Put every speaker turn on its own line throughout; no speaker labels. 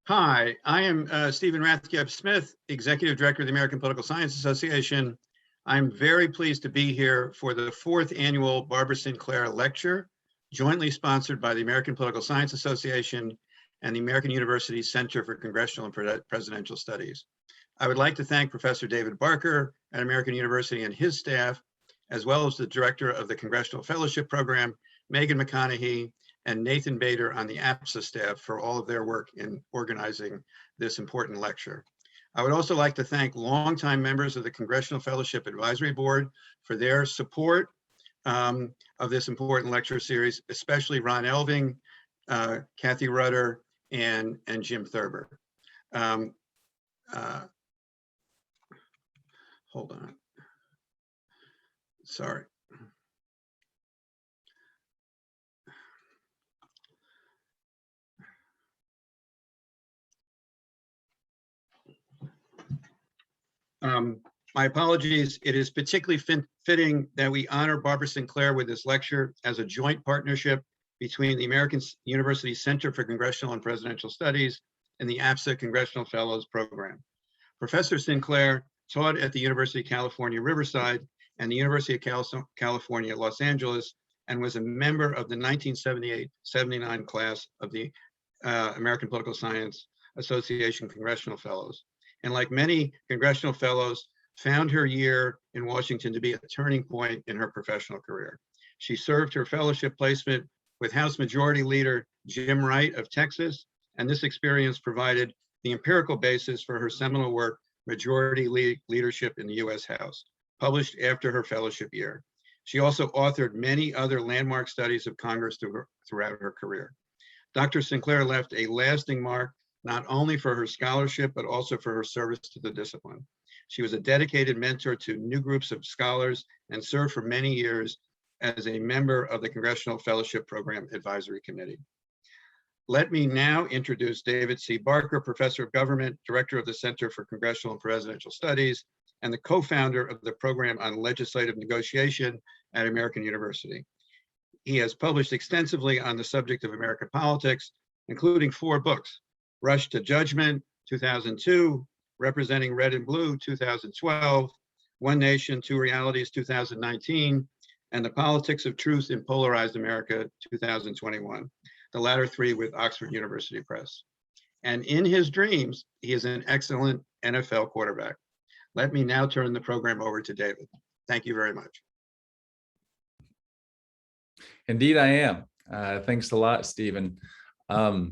Hi, I am Stephen Rathgeb Smith, Executive Director of the American Political Science Association. I'm very pleased to be here for the 4th annual Barbara Sinclair Lecture, jointly sponsored by the American Political Science Association and the American University Center for Congressional and Presidential Studies. I would like to thank Professor David Barker at American University and his staff, as well as the Director of the Congressional Fellowship Program, Megan McConaughey, and Nathan Bader on the APSA staff for all of their work in organizing this important lecture. I would also like to thank longtime members of the Congressional Fellowship Advisory Board for their support of this important lecture series, especially Ron Elving, Kathy Rutter, and Jim Thurber. Hold on. Sorry. My apologies. It is particularly fitting that we honor Barbara Sinclair with this lecture as a joint partnership between the American University Center for Congressional and Presidential Studies and the APSA Congressional Fellows Program. Professor Sinclair taught at the University of California, Riverside and the University of California, Los Angeles, and was a member of the 1978-79 class of the American Political Science Association Congressional Fellows. And like many congressional fellows, found her year in Washington to be a turning point in her professional career. She served her fellowship placement with House Majority Leader Jim Wright of Texas, and this experience provided the empirical basis for her seminal work, Majority Leadership in the U.S. House, published after her fellowship year. She also authored many other landmark studies of Congress throughout her career. Dr. Sinclair left a lasting mark not only for her scholarship, but also for her service to the discipline. She was a dedicated mentor to new groups of scholars and served for many years as a member of the Congressional Fellowship Program Advisory Committee. Let me now introduce David C. Barker, Professor of Government, Director of the Center for Congressional and Presidential Studies, and the co-founder of the Program on Legislative Negotiation at American University. He has published extensively on the subject of American politics, including 4 books: Rush to Judgment, 2002, Representing Red and Blue, 2012, One Nation, Two Realities, 2019, and The Politics of Truth in Polarized America, 2021, the latter 3 with Oxford University Press. And in his dreams, he is an excellent NFL quarterback. Let me now turn the program over to David. Thank you very much.
Indeed, I am. Thanks a lot, Stephen. At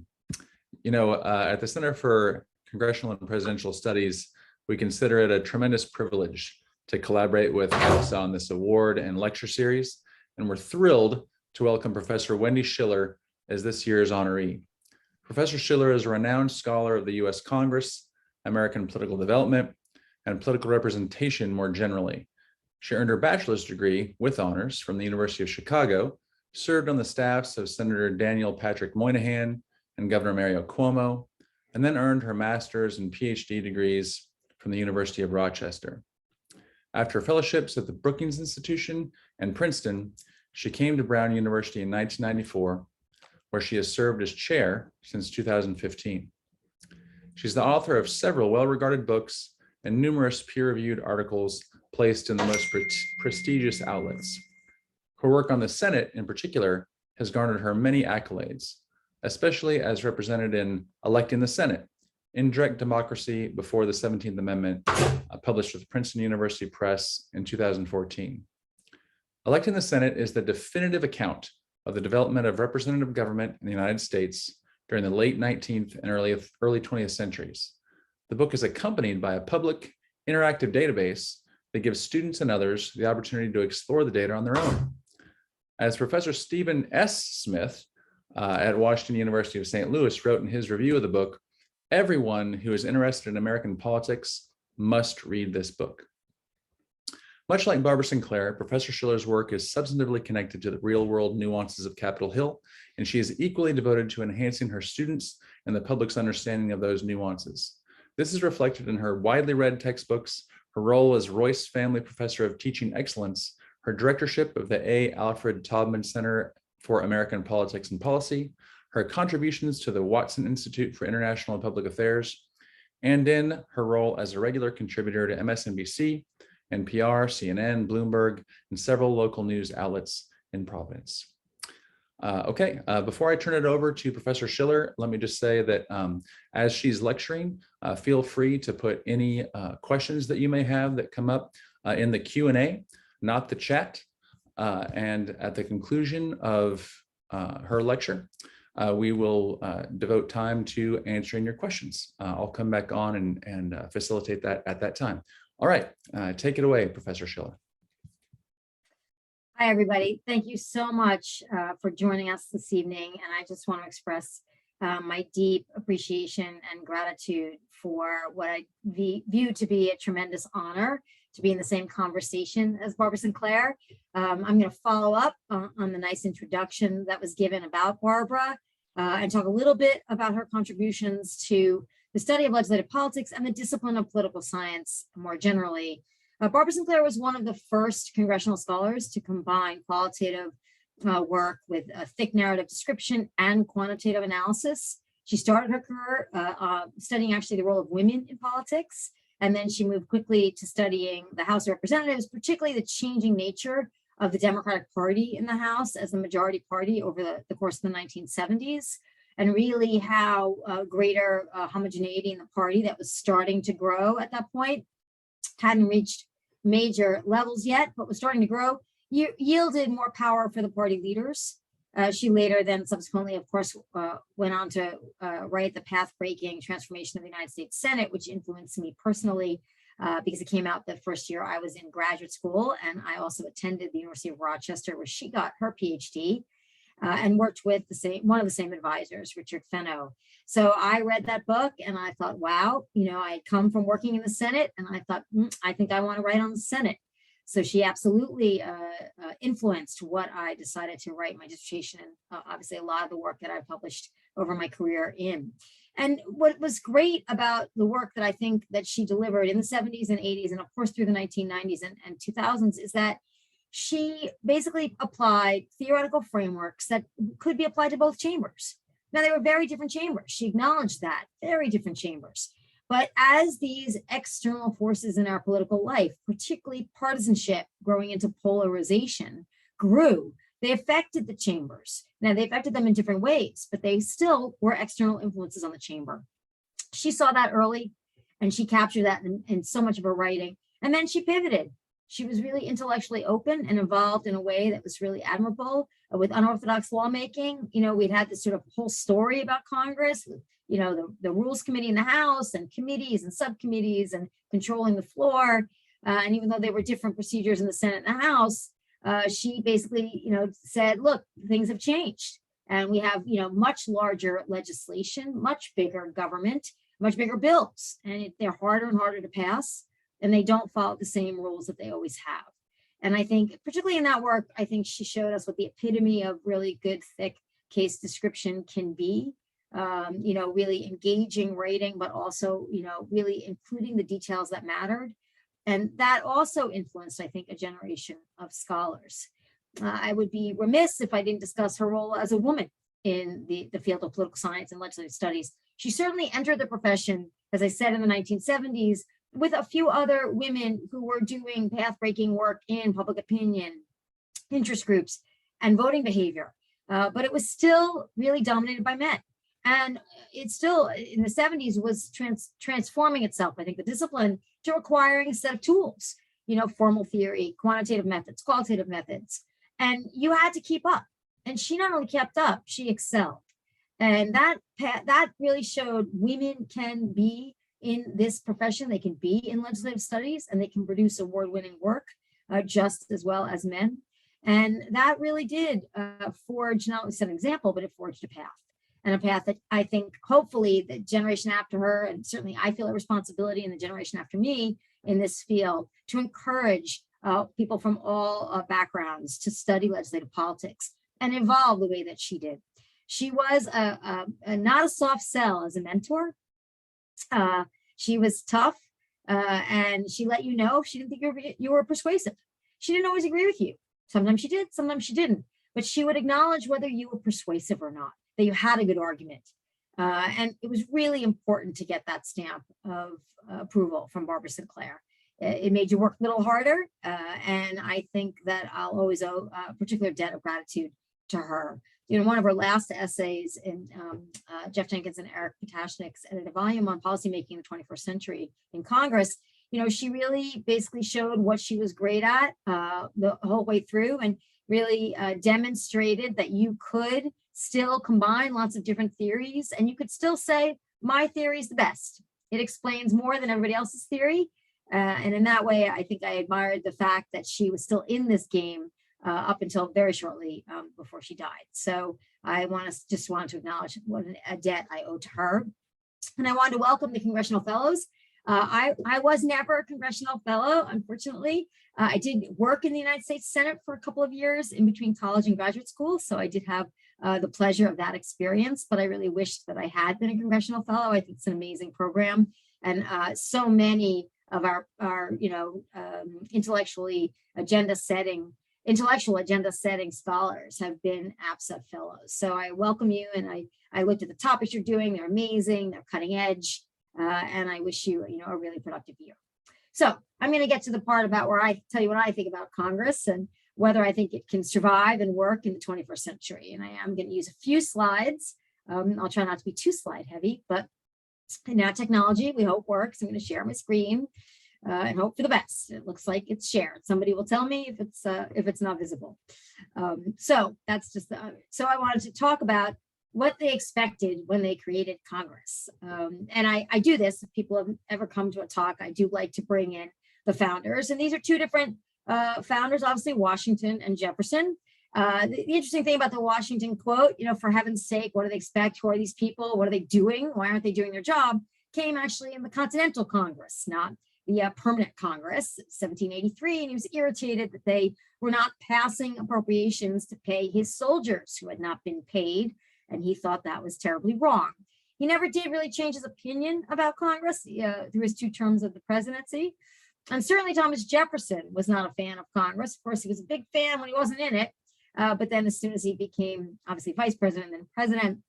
the Center for Congressional and Presidential Studies, we consider it a tremendous privilege to collaborate with APSA on this award and lecture series, and we're thrilled to welcome Professor Wendy Schiller as this year's honoree. Professor Schiller is a renowned scholar of the U.S. Congress, American political development, and political representation more generally. She earned her bachelor's degree with honors from the University of Chicago, served on the staffs of Senator Daniel Patrick Moynihan and Governor Mario Cuomo, and then earned her master's and PhD degrees from the University of Rochester. After fellowships at the Brookings Institution and Princeton, she came to Brown University in 1994, where she has served as chair since 2015. She's the author of several well-regarded books and numerous peer-reviewed articles placed in the most prestigious outlets. Her work on the Senate in particular has garnered her many accolades, especially as represented in Electing the Senate, Indirect Democracy Before the 17th Amendment, published with Princeton University Press in 2014. Electing the Senate is the definitive account of the development of representative government in the United States during the late 19th and early 20th centuries. The book is accompanied by a public interactive database that gives students and others the opportunity to explore the data on their own. As Professor Stephen S. Smith at Washington University of St. Louis wrote in his review of the book, everyone who is interested in American politics must read this book. Much like Barbara Sinclair, Professor Schiller's work is substantively connected to the real-world nuances of Capitol Hill, and she is equally devoted to enhancing her students and the public's understanding of those nuances. This is reflected in her widely read textbooks, her role as Royce Family Professor of Teaching Excellence, her directorship of the A. Alfred Taubman Center for American Politics and Policy, her contributions to the Watson Institute for International and Public Affairs, and in her role as a regular contributor to MSNBC, NPR, CNN, Bloomberg, and several local news outlets in Providence. Before I turn it over to Professor Schiller, let me just say that as she's lecturing, feel free to put any questions that you may have that come up in the Q&A, not the chat. And at the conclusion of her lecture, we will devote time to answering your questions. I'll come back on and facilitate that at that time. All right, take it away, Professor Schiller.
Hi, everybody. Thank you so much for joining us this evening. And I just want to express my deep appreciation and gratitude for what I view to be a tremendous honor to be in the same conversation as Barbara Sinclair. I'm going to follow up on the nice introduction that was given about Barbara and talk a little bit about her contributions to the study of legislative politics and the discipline of political science more generally. Barbara Sinclair was one of the first congressional scholars to combine qualitative work with a thick narrative description and quantitative analysis. She started her career studying actually the role of women in politics, and then she moved quickly to studying the House of Representatives, particularly the changing nature of the Democratic Party in the House as the majority party over the course of the 1970s, and really how greater homogeneity in the party that was starting to grow at that point, hadn't reached major levels yet, but was starting to grow, yielded more power for the party leaders. She later then subsequently, of course, went on to write the path-breaking Transformation of the United States Senate, which influenced me personally because it came out the first year I was in graduate school, and I also attended the University of Rochester, where she got her PhD and worked with one of the same advisors, Richard Fenno. So I read that book and I thought, wow, I had come from working in the Senate, and I thought, I think I want to write on the Senate. So she absolutely influenced what I decided to write my dissertation, and obviously a lot of the work that I published over my career in. And what was great about the work that I think that she delivered in the 70s and 80s, and of course through the 1990s and 2000s, is that she basically applied theoretical frameworks that could be applied to both chambers. Now, they were very different chambers. She acknowledged that, very different chambers. But as these external forces in our political life, particularly partisanship growing into polarization, grew, they affected the chambers. Now, they affected them in different ways, but they still were external influences on the chamber. She saw that early, and she captured that in so much of her writing. And then she pivoted. She was really intellectually open and involved in a way that was really admirable with unorthodox lawmaking. We'd had this sort of whole story about Congress, the Rules Committee in the House and committees and subcommittees and controlling the floor. And even though there were different procedures in the Senate and the House, she basically, said, look, things have changed. And we have, much larger legislation, much bigger government, much bigger bills, and they're harder and harder to pass. And they don't follow the same rules that they always have. And I think, particularly in that work, I think she showed us what the epitome of really good, thick case description can be. Really engaging writing, but also, really including the details that mattered. And that also influenced, I think, a generation of scholars. I would be remiss if I didn't discuss her role as a woman in the field of political science and legislative studies. She certainly entered the profession, as I said, in the 1970s, with a few other women who were doing path-breaking work in public opinion, interest groups, and voting behavior. But it was still really dominated by men. And it still, in the 70s, was transforming itself, I think, the discipline to requiring a set of tools, formal theory, quantitative methods, qualitative methods. And you had to keep up. And she not only kept up, she excelled. And that really showed women can be in this profession, they can be in legislative studies, and they can produce award-winning work just as well as men. And that really did forge, not only set an example, but it forged a path. And a path that I think hopefully the generation after her, and certainly I feel a responsibility in the generation after me in this field, to encourage people from all backgrounds to study legislative politics and evolve the way that she did. She was not a soft sell as a mentor. She was tough, and she let you know if she didn't think you were persuasive. She didn't always agree with you. Sometimes she did, sometimes she didn't. But she would acknowledge whether you were persuasive or not. that you had a good argument. And it was really important to get that stamp of approval from Barbara Sinclair. It made you work a little harder. And I think that I'll always owe a particular debt of gratitude to her. You know, one of her last essays in Jeff Jenkins and Eric Potashnik's edited volume on policymaking in the 21st century in Congress, you know, she really basically showed what she was great at the whole way through, and really demonstrated that you could still combine lots of different theories, and you could still say, my theory is the best. It explains more than everybody else's theory. And in that way, I think I admired the fact that she was still in this game up until very shortly before she died. So I just want to acknowledge what a debt I owe to her. And I wanted to welcome the Congressional Fellows. I was never a Congressional Fellow, unfortunately. I did work in the United States Senate for a couple of years in between college and graduate school. So I did have the pleasure of that experience, but I really wished that I had been a Congressional Fellow. I think it's an amazing program. And so many of our intellectual agenda setting scholars have been APSA fellows. So I welcome you, and I looked at the topics you're doing. They're amazing, they're cutting edge, and I wish you, a really productive year. So I'm going to get to the part about where I tell you what I think about Congress and whether I think it can survive and work in the 21st century. And I am going to use a few slides. I'll try not to be too slide heavy, but now technology, we hope, works. I'm going to share my screen and hope for the best. It looks like it's shared. Somebody will tell me if it's not visible. So that's just so I wanted to talk about what they expected when they created Congress. And I do this, if people have ever come to a talk, I do like to bring in the founders. And these are two different founders, obviously Washington and Jefferson. The interesting thing about the Washington quote, for heaven's sake, what do they expect? Who are these people? What are they doing? Why aren't they doing their job? Came actually in the Continental Congress, not the permanent Congress, 1783. And he was irritated that they were not passing appropriations to pay his soldiers who had not been paid. And he thought that was terribly wrong. He never did really change his opinion about Congress through his 2 terms of the presidency. And certainly Thomas Jefferson was not a fan of Congress. Of course, he was a big fan when he wasn't in it. But then as soon as he became obviously vice president and then president,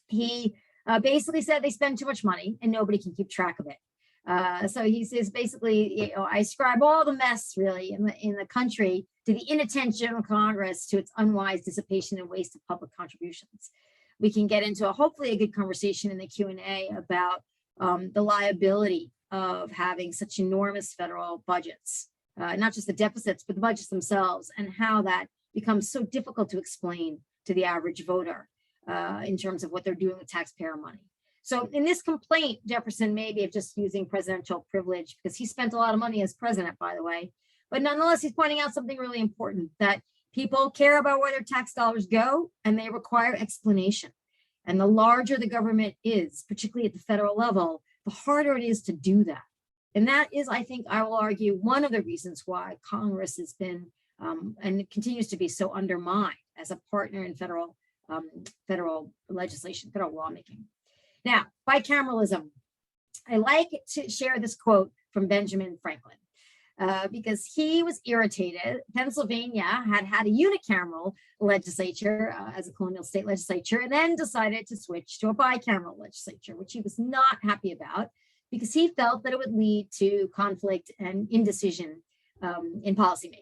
he basically said they spend too much money and nobody can keep track of it. So he says basically, I ascribe all the mess really in the country to the inattention of Congress, to its unwise dissipation and waste of public contributions. We can get into hopefully a good conversation in the Q&A about the liability of having such enormous federal budgets, not just the deficits, but the budgets themselves, and how that becomes so difficult to explain to the average voter in terms of what they're doing with taxpayer money. So in this complaint, Jefferson may be just using presidential privilege because he spent a lot of money as president, by the way, but nonetheless, he's pointing out something really important, that people care about where their tax dollars go and they require explanation. And the larger the government is, particularly at the federal level, the harder it is to do that. And that is, I think, I will argue, one of the reasons why Congress has been and it continues to be so undermined as a partner in federal legislation, federal lawmaking. Now, bicameralism. I like to share this quote from Benjamin Franklin because he was irritated. Pennsylvania had a unicameral legislature as a colonial state legislature, and then decided to switch to a bicameral legislature, which he was not happy about because he felt that it would lead to conflict and indecision in policymaking.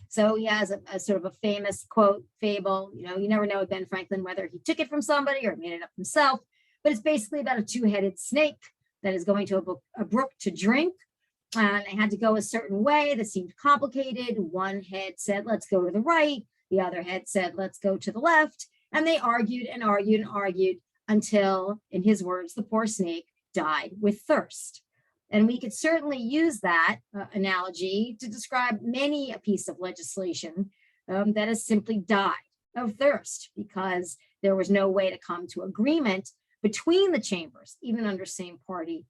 So he has a sort of a famous quote, fable, you never know with Ben Franklin whether he took it from somebody or made it up himself, but it's basically about a 2-headed snake that is going to a brook to drink. And they had to go a certain way that seemed complicated. One head said, let's go to the right. The other head said, let's go to the left. And they argued and argued and argued until, in his words, the poor snake died with thirst. And we could certainly use that analogy to describe many a piece of legislation that has simply died of thirst because there was no way to come to agreement between the chambers, even under same party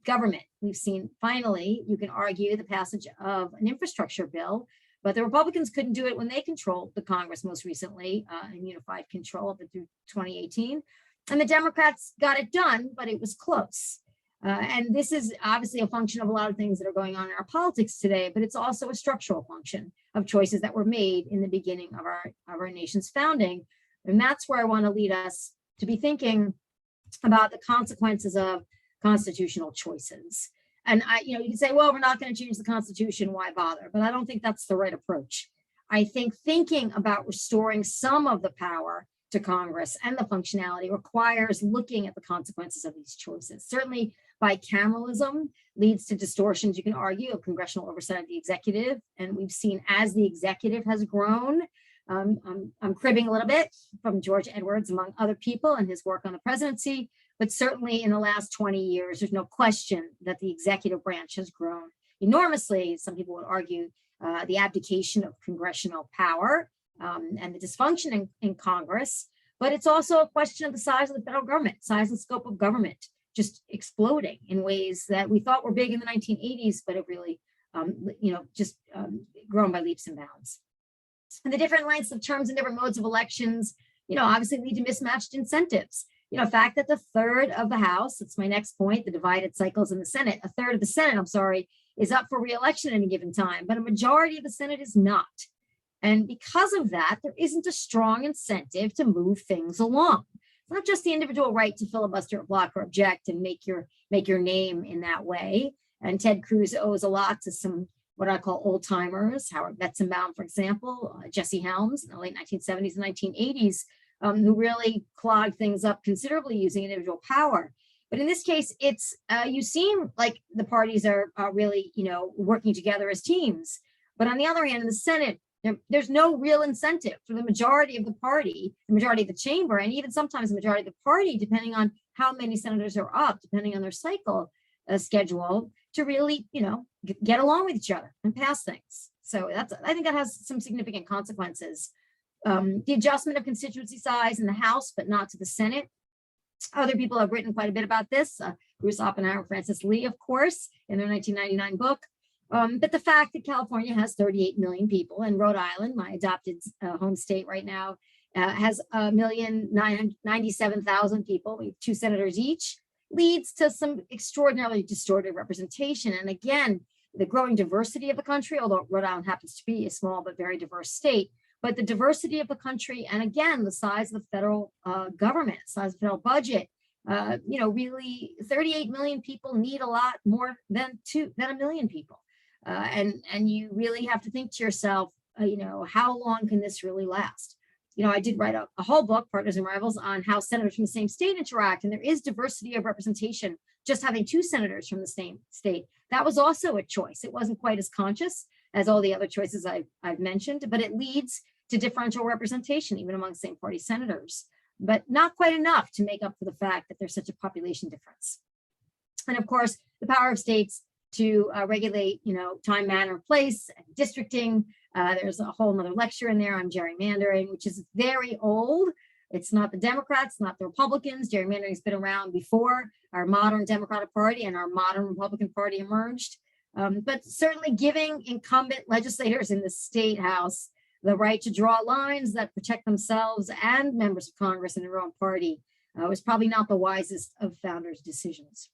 government. We've seen, finally, you can argue the passage of an infrastructure bill, but the Republicans couldn't do it when they controlled the Congress most recently in unified control up through 2018. And the Democrats got it done, but it was close. And this is obviously a function of a lot of things that are going on in our politics today, but it's also a structural function of choices that were made in the beginning of our nation's founding, And that's where I want to lead us to be thinking about the consequences of constitutional choices. And you can say, well, we're not going to change the Constitution, why bother? But I don't think that's the right approach. I think thinking about restoring some of the power to Congress and the functionality requires looking at the consequences of these choices. Certainly, bicameralism leads to distortions, you can argue, of congressional oversight of the executive. And we've seen as the executive has grown, I'm cribbing a little bit from George Edwards, among other people, and his work on the presidency. But certainly in the last 20 years, there's no question that the executive branch has grown enormously. Some people would argue the abdication of congressional power and the dysfunction in Congress. But it's also a question of the size of the federal government, size and scope of government, just exploding in ways that we thought were big in the 1980s, but have really, just grown by leaps and bounds. And the different lengths of terms and different modes of elections, obviously lead to mismatched incentives. The fact that the third of the House, that's my next point, the divided cycles in the Senate, a third of the Senate, is up for re-election at any given time, but a majority of the Senate is not. And because of that, there isn't a strong incentive to move things along. It's not just the individual right to filibuster, block, or object and make your name in that way. And Ted Cruz owes a lot to some what I call old timers, Howard Metzenbaum, for example, Jesse Helms in the late 1970s and 1980s, who really clogged things up considerably using individual power. But in this case, it's you seem like the parties are really, working together as teams. But on the other hand, in the Senate, there's no real incentive for the majority of the party, the majority of the chamber, and even sometimes the majority of the party, depending on how many senators are up, depending on their cycle schedule, to really, get along with each other and pass things. So I think that has some significant consequences. The adjustment of constituency size in the House, but not to the Senate. Other people have written quite a bit about this. Bruce Oppenheimer, Francis Lee, of course, in their 1999 book. But the fact that California has 38 million people, and Rhode Island, my adopted home state right now, has 1,997,000 people. We have 2 senators each, leads to some extraordinarily distorted representation. And again, the growing diversity of the country, although Rhode Island happens to be a small but very diverse state, but the diversity of the country, and again, the size of the federal government, size of the federal budget, really 38 million people need a lot more than a million people. And you really have to think to yourself, how long can this really last? I did write a whole book, Partners and Rivals, on how senators from the same state interact, and there is diversity of representation. Just having 2 senators from the same state, that was also a choice. It wasn't quite as conscious as all the other choices I've mentioned, but it leads to differential representation, even among same party senators, but not quite enough to make up for the fact that there's such a population difference. And of course, the power of states to regulate, time, manner, place, and districting. There's a whole nother lecture in there on gerrymandering, which is very old. It's not the Democrats, not the Republicans. Gerrymandering has been around before our modern Democratic Party and our modern Republican Party emerged. But certainly giving incumbent legislators in the state house the right to draw lines that protect themselves and members of Congress in their own party was probably not the wisest of founders' decisions.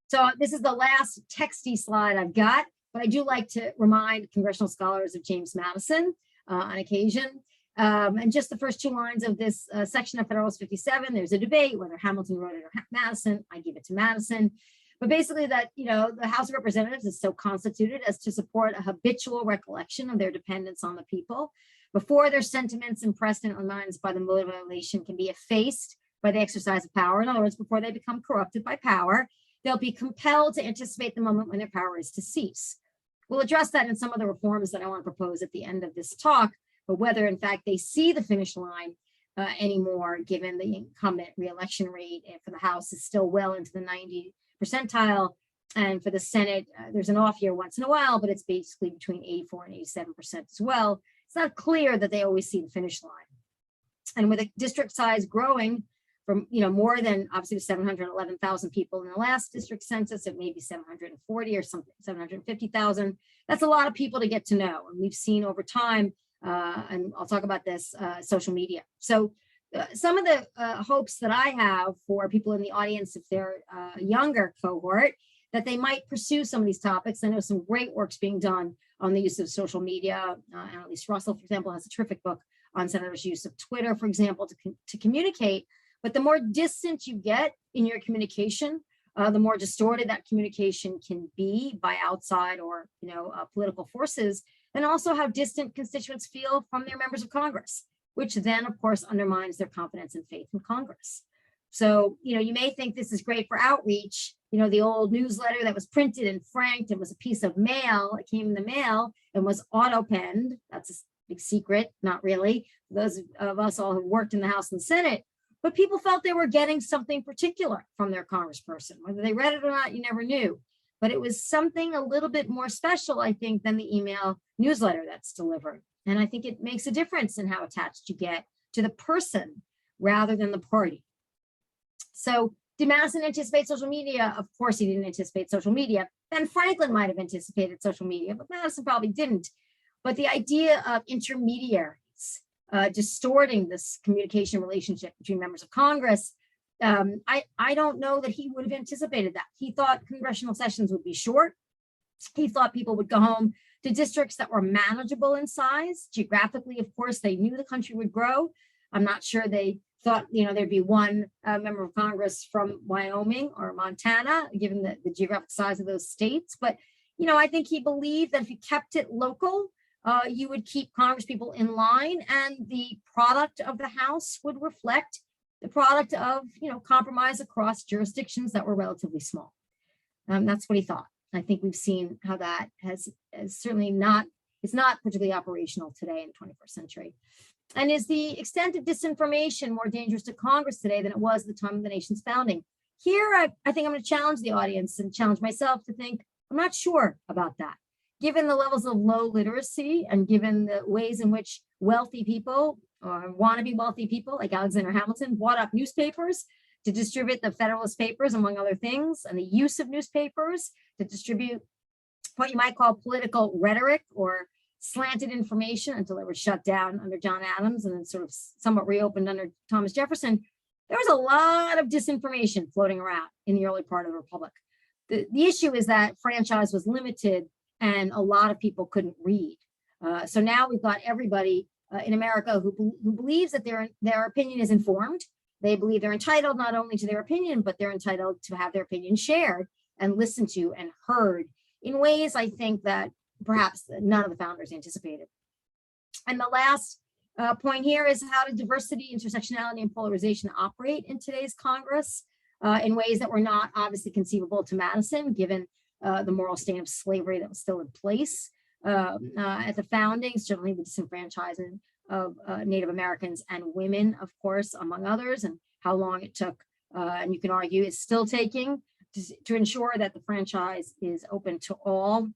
So this is the last texty slide I've got, but I do like to remind congressional scholars of James Madison on occasion. And just the first 2 lines of this section of Federalist 57, there's a debate whether Hamilton wrote it or Madison. I give it to Madison. But basically that, the House of Representatives is so constituted as to support a habitual recollection of their dependence on the people before their sentiments impressed in our minds by the motive of elation can be effaced by the exercise of power. In other words, before they become corrupted by power, they'll be compelled to anticipate the moment when their power is to cease. We'll address that in some of the reforms that I want to propose at the end of this talk, but whether in fact they see the finish line anymore, given the incumbent reelection rate for the House is still well into the 90 percentile. And for the Senate, there's an off year once in a while, but it's basically between 84 and 87% as well. It's not clear that they always see the finish line. And with a district size growing from, more than obviously 711,000 people in the last district census, it may be 740 or something, 750,000. That's a lot of people to get to know. And we've seen over time, and I'll talk about this, social media. So some of the hopes that I have for people in the audience, if they're a younger cohort, that they might pursue some of these topics. I know some great work's being done on the use of social media. Annalise Russell, for example, has a terrific book on senators' use of Twitter, for example, to communicate. But the more distant you get in your communication, the more distorted that communication can be by outside or political forces, and also how distant constituents feel from their members of Congress, which then, of course, undermines their confidence and faith in Congress. So, you may think this is great for outreach. The old newsletter that was printed and franked and was a piece of mail. It came in the mail and was auto-penned. That's a big secret, not really. Those of us all who worked in the House and Senate, but people felt they were getting something particular from their congressperson. Whether they read it or not, you never knew. But it was something a little bit more special, I think, than the email newsletter that's delivered. And I think it makes a difference in how attached you get to the person rather than the party. So did Madison anticipate social media? Of course he didn't anticipate social media. Ben Franklin might have anticipated social media, but Madison probably didn't. But the idea of intermediaries distorting this communication relationship between members of Congress, I don't know that he would have anticipated that. He thought congressional sessions would be short. He thought people would go home to districts that were manageable in size. Geographically, of course, they knew the country would grow. I'm not sure they thought, there'd be one member of Congress from Wyoming or Montana, given the geographic size of those states. But, I think he believed that if you kept it local, you would keep Congress people in line, and the product of the House would reflect the product of, compromise across jurisdictions that were relatively small. That's what he thought. I think we've seen how that has certainly not, it's not particularly operational today in the 21st century. And is the extent of disinformation more dangerous to Congress today than it was at the time of the nation's founding? Here, I think I'm going to challenge the audience and challenge myself to think, I'm not sure about that. Given the levels of low literacy and given the ways in which wealthy people or wannabe wealthy people like Alexander Hamilton bought up newspapers to distribute the Federalist Papers, among other things, and the use of newspapers to distribute what you might call political rhetoric or slanted information until it was shut down under John Adams and then sort of somewhat reopened under Thomas Jefferson. There was a lot of disinformation floating around in the early part of the Republic. The issue is that franchise was limited and a lot of people couldn't read. So now we've got everybody in America who believes that their opinion is informed. They believe they're entitled not only to their opinion, but they're entitled to have their opinion shared and listened to and heard in ways I think that perhaps none of the founders anticipated. And the last point here is how did diversity, intersectionality, and polarization operate in today's Congress in ways that were not obviously conceivable to Madison, given the moral state of slavery that was still in place at the founding, certainly the disenfranchisement of Native Americans and women, of course, among others, and how long it took, and you can argue is still taking to ensure that the franchise is open to all.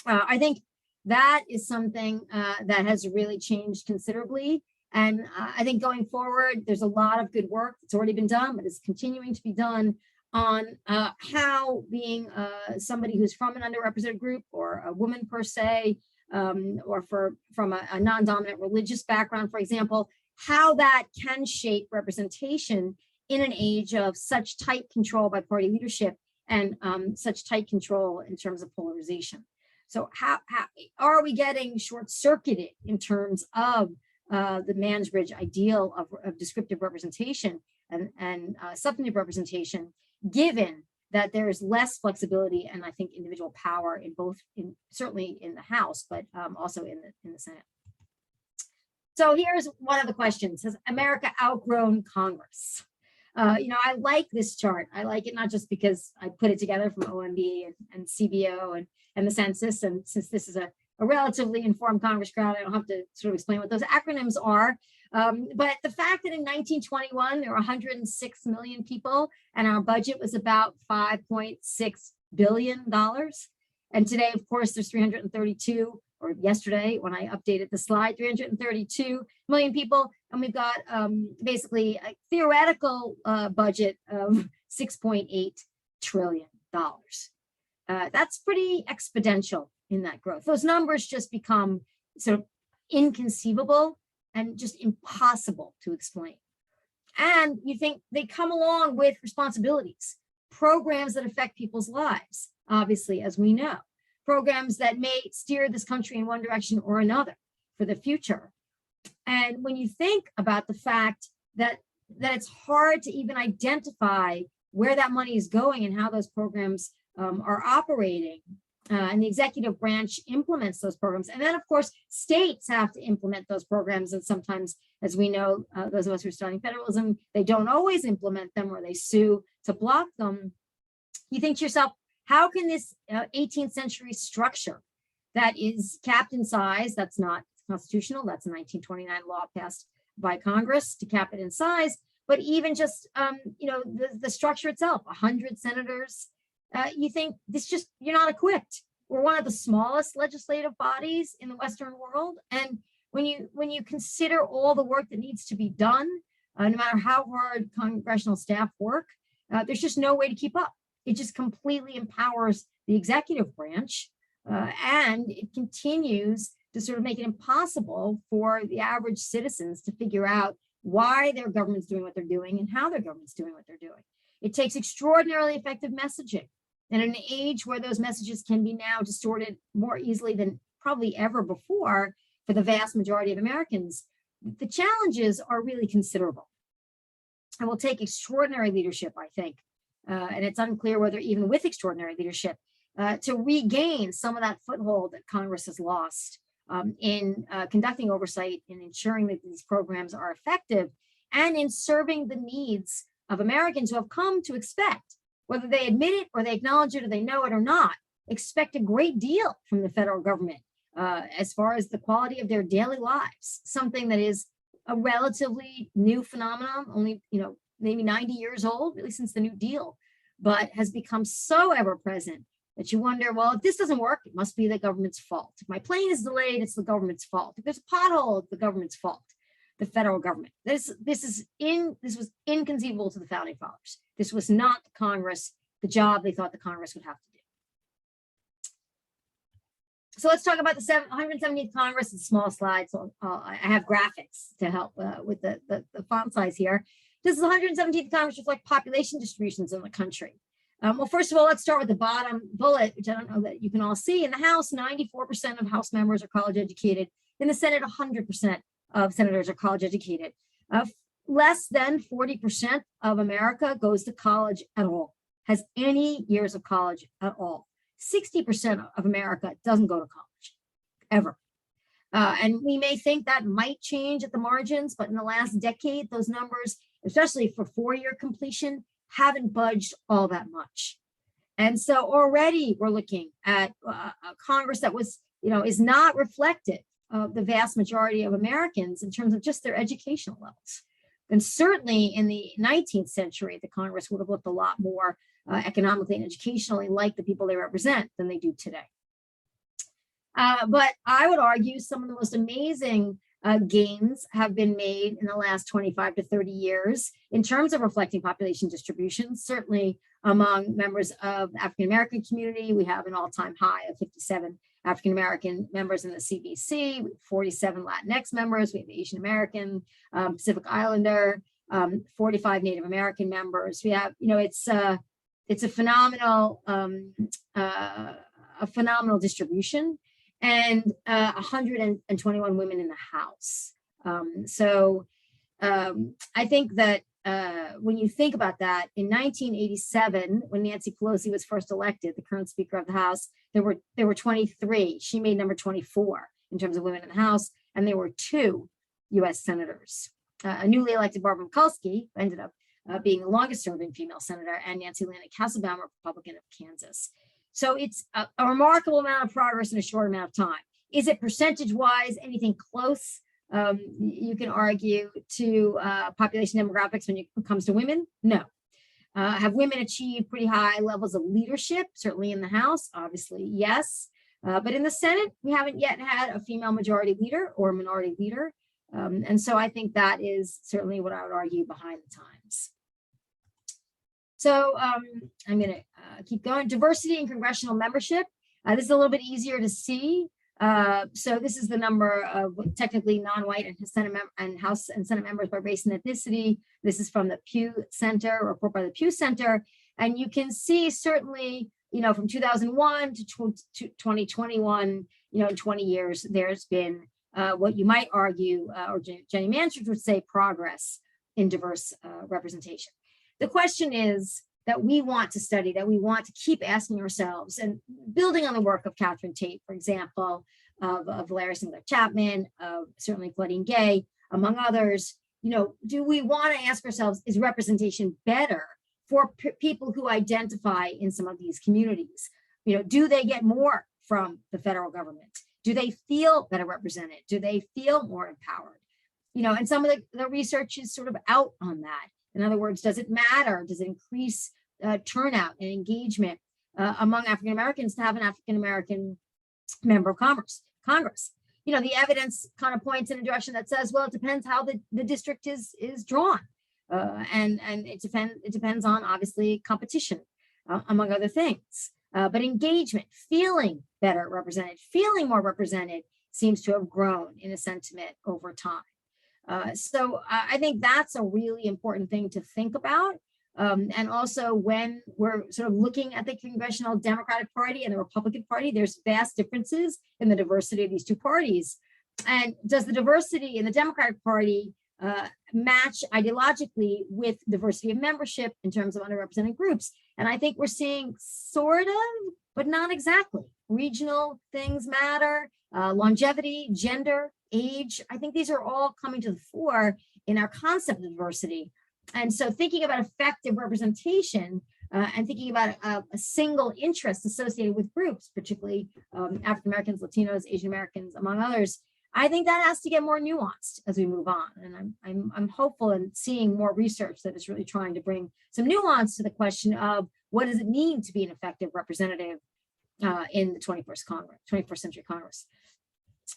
I think that is something that has really changed considerably. And I think going forward, there's a lot of good work that's already been done, but is continuing to be done on how being somebody who's from an underrepresented group or a woman per se, or from a non-dominant religious background, for example, how that can shape representation in an age of such tight control by party leadership and such tight control in terms of polarization. So how are we getting short-circuited in terms of the Mansbridge ideal of descriptive representation and substantive representation, given that there is less flexibility and I think individual power in both, certainly in the House, but also in the Senate. So here's one of the questions: has America outgrown Congress? I like this chart. I like it not just because I put it together from OMB and CBO and the census, and since this is a relatively informed Congress crowd, I don't have to sort of explain what those acronyms are. But the fact that in 1921, there were 106 million people and our budget was about $5.6 billion. And today, of course, there's 332, or yesterday when I updated the slide, 332 million people. And we've got basically a theoretical budget of $6.8 trillion. That's pretty exponential in that growth. Those numbers just become sort of inconceivable and just impossible to explain. And you think they come along with responsibilities, programs that affect people's lives, obviously, as we know, programs that may steer this country in one direction or another for the future. And when you think about the fact that it's hard to even identify where that money is going and how those programs are operating, and the executive branch implements those programs. And then, of course, states have to implement those programs. And sometimes, as we know, those of us who are studying federalism, they don't always implement them, or they sue to block them. You think to yourself, how can this 18th century structure that is capped in size, that's not constitutional, that's a 1929 law passed by Congress to cap it in size, but even just, the structure itself, 100 senators, you think you're not equipped. We're one of the smallest legislative bodies in the Western world. And when you consider all the work that needs to be done, no matter how hard congressional staff work, there's just no way to keep up. It just completely empowers the executive branch, and it continues to sort of make it impossible for the average citizens to figure out why their government's doing what they're doing and how their government's doing what they're doing. It takes extraordinarily effective messaging. And in an age where those messages can be now distorted more easily than probably ever before for the vast majority of Americans, the challenges are really considerable. And will take extraordinary leadership, I think, and it's unclear whether even with extraordinary leadership, to regain some of that foothold that Congress has lost in conducting oversight and ensuring that these programs are effective, and in serving the needs of Americans who have come to expect, whether they admit it or they acknowledge it or they know it or not, expect a great deal from the federal government as far as the quality of their daily lives, something that is a relatively new phenomenon, only, maybe 90 years old, really since the New Deal, but has become so ever present that you wonder, well, if this doesn't work, it must be the government's fault. If my plane is delayed, it's the government's fault. If there's a pothole, it's the government's fault. The federal government. This was inconceivable to the founding fathers. This was not the Congress, the job they thought the Congress would have to do. So let's talk about the 170th Congress. It's a small slide, so I have graphics to help with the font size here. Does the 117th Congress reflect population distributions in the country? Well, first of all, let's start with the bottom bullet, which I don't know that you can all see. In the House, 94% of House members are college educated. In the Senate, 100% of senators are college educated. Less than 40% of America goes to college at all, has any years of college at all. 60% of America doesn't go to college, ever. And we may think that might change at the margins, but in the last decade, those numbers, especially for four-year completion, haven't budged all that much. And so already we're looking at a Congress that was, is not reflective of the vast majority of Americans in terms of just their educational levels. And certainly in the 19th century, the Congress would have looked a lot more economically and educationally like the people they represent than they do today. But I would argue some of the most amazing gains have been made in the last 25 to 30 years in terms of reflecting population distribution. Certainly among members of the African-American community, we have an all-time high of 57 African-American members in the CBC, 47 Latinx members, we have Asian American, Pacific Islander, 45 Native American members. We have, it's a phenomenal distribution, and 121 women in the House. I think that when you think about that, in 1987, when Nancy Pelosi was first elected, the current Speaker of the House, there were 23. She made number 24 in terms of women in the House, and there were 2 U.S. senators. A newly elected Barbara Mikulski ended up being the longest serving female senator, and Nancy Lana Kasselbaum, a Republican of Kansas. So it's a remarkable amount of progress in a short amount of time. Is it percentage-wise anything close? You can argue to population demographics when it comes to women? No. Have women achieved pretty high levels of leadership? Certainly in the House, obviously, yes. But in the Senate, we haven't yet had a female majority leader or minority leader. And so I think that is certainly what I would argue behind the times. So I'm going to keep going. Diversity in congressional membership. This is a little bit easier to see. So this is the number of technically non-white and House and Senate members by race and ethnicity. This is from the Pew Center, a report by the Pew Center. And you can see certainly, from 2001 to 2021, in 20 years, there's been what you might argue, or Jenny Mansbridge would say, progress in diverse representation. The question is that we want to study, that we want to keep asking ourselves, and building on the work of Catherine Tate, for example, of Valeria Sinclair Chapman, of certainly Claudine Gay, among others. Do we want to ask ourselves, is representation better for people who identify in some of these communities? Do they get more from the federal government? Do they feel better represented? Do they feel more empowered? And some of the research is sort of out on that. In other words, does it matter? Does it increase turnout and engagement among African Americans to have an African American member of Congress? The evidence kind of points in a direction that says, well, it depends how the district is drawn, and it depends on, obviously, competition, among other things. But engagement, feeling better represented, feeling more represented, seems to have grown in a sentiment over time. So I think that's a really important thing to think about. And also, when we're sort of looking at the Congressional Democratic Party and the Republican Party, there's vast differences in the diversity of these two parties. And does the diversity in the Democratic Party match ideologically with diversity of membership in terms of underrepresented groups? And I think we're seeing sort of, but not exactly. Regional things matter, longevity, gender, age. I think these are all coming to the fore in our concept of diversity. And so thinking about effective representation and thinking about a single interest associated with groups, particularly African Americans, Latinos, Asian Americans, among others, I think that has to get more nuanced as we move on. And I'm hopeful in seeing more research that is really trying to bring some nuance to the question of what does it mean to be an effective representative in the 21st century Congress.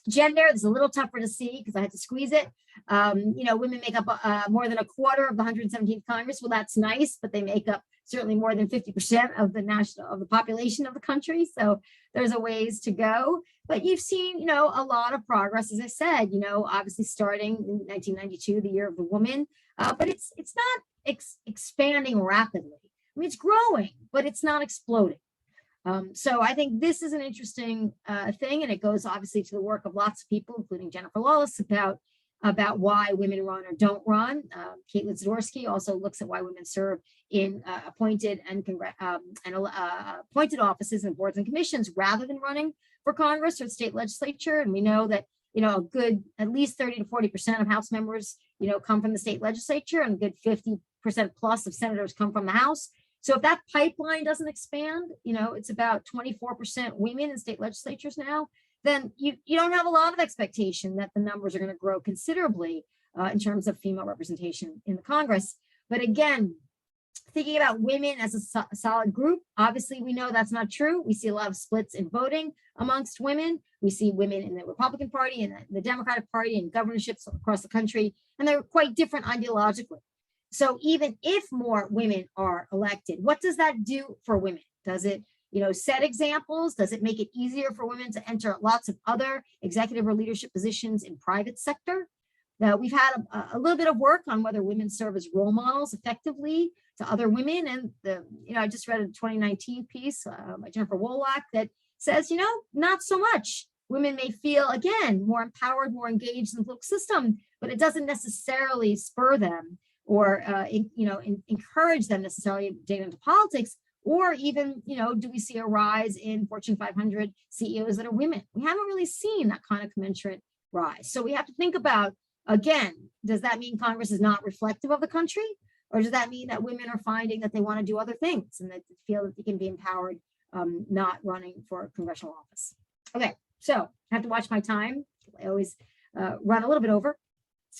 Gender is a little tougher to see because I had to squeeze it. Women make up more than a quarter of the 117th Congress. Well, that's nice, but they make up certainly more than 50% of the population of the country. So there's a ways to go. But you've seen, a lot of progress, as I said. Obviously starting in 1992, the year of the woman, but it's not expanding rapidly. I mean, it's growing, but it's not exploding. So I think this is an interesting thing, and it goes obviously to the work of lots of people, including Jennifer Lawless, about why women run or don't run. Caitlin Zdorsky also looks at why women serve in appointed appointed offices and boards and commissions rather than running for Congress or state legislature. And we know that a good at least 30 to 40% of House members come from the state legislature, and a good 50% plus of senators come from the House. So if that pipeline doesn't expand, it's about 24% women in state legislatures now, then you don't have a lot of expectation that the numbers are going to grow considerably in terms of female representation in the Congress. But again, thinking about women as a solid group, obviously we know that's not true. We see a lot of splits in voting amongst women. We see women in the Republican Party and the Democratic Party and governorships across the country, and they're quite different ideologically. So even if more women are elected, what does that do for women? Does it, set examples? Does it make it easier for women to enter lots of other executive or leadership positions in private sector? Now, we've had a little bit of work on whether women serve as role models effectively to other women. And I just read a 2019 piece by Jennifer Wolak that says, not so much. Women may feel, again, more empowered, more engaged in the political system, but it doesn't necessarily spur them or encourage them necessarily to get into politics, or even, do we see a rise in Fortune 500 CEOs that are women? We haven't really seen that kind of commensurate rise. So we have to think about, again, does that mean Congress is not reflective of the country? Or does that mean that women are finding that they want to do other things and that they feel that they can be empowered, not running for congressional office? Okay, so I have to watch my time. I always run a little bit over.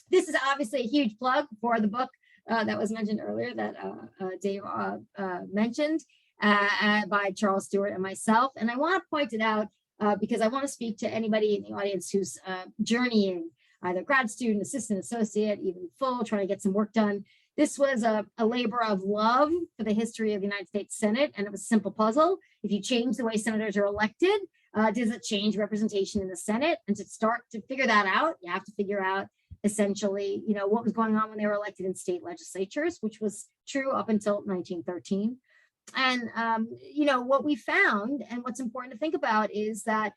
This is obviously a huge plug for the book that was mentioned earlier that Dave mentioned by Charles Stewart and myself. And I want to point it out because I want to speak to anybody in the audience who's journeying, either grad student, assistant, associate, even full, trying to get some work done. This was a labor of love for the history of the United States Senate, and it was a simple puzzle. If you change the way senators are elected, does it change representation in the Senate? And to start to figure that out, you have to figure out essentially, what was going on when they were elected in state legislatures, which was true up until 1913. And, what we found and what's important to think about is that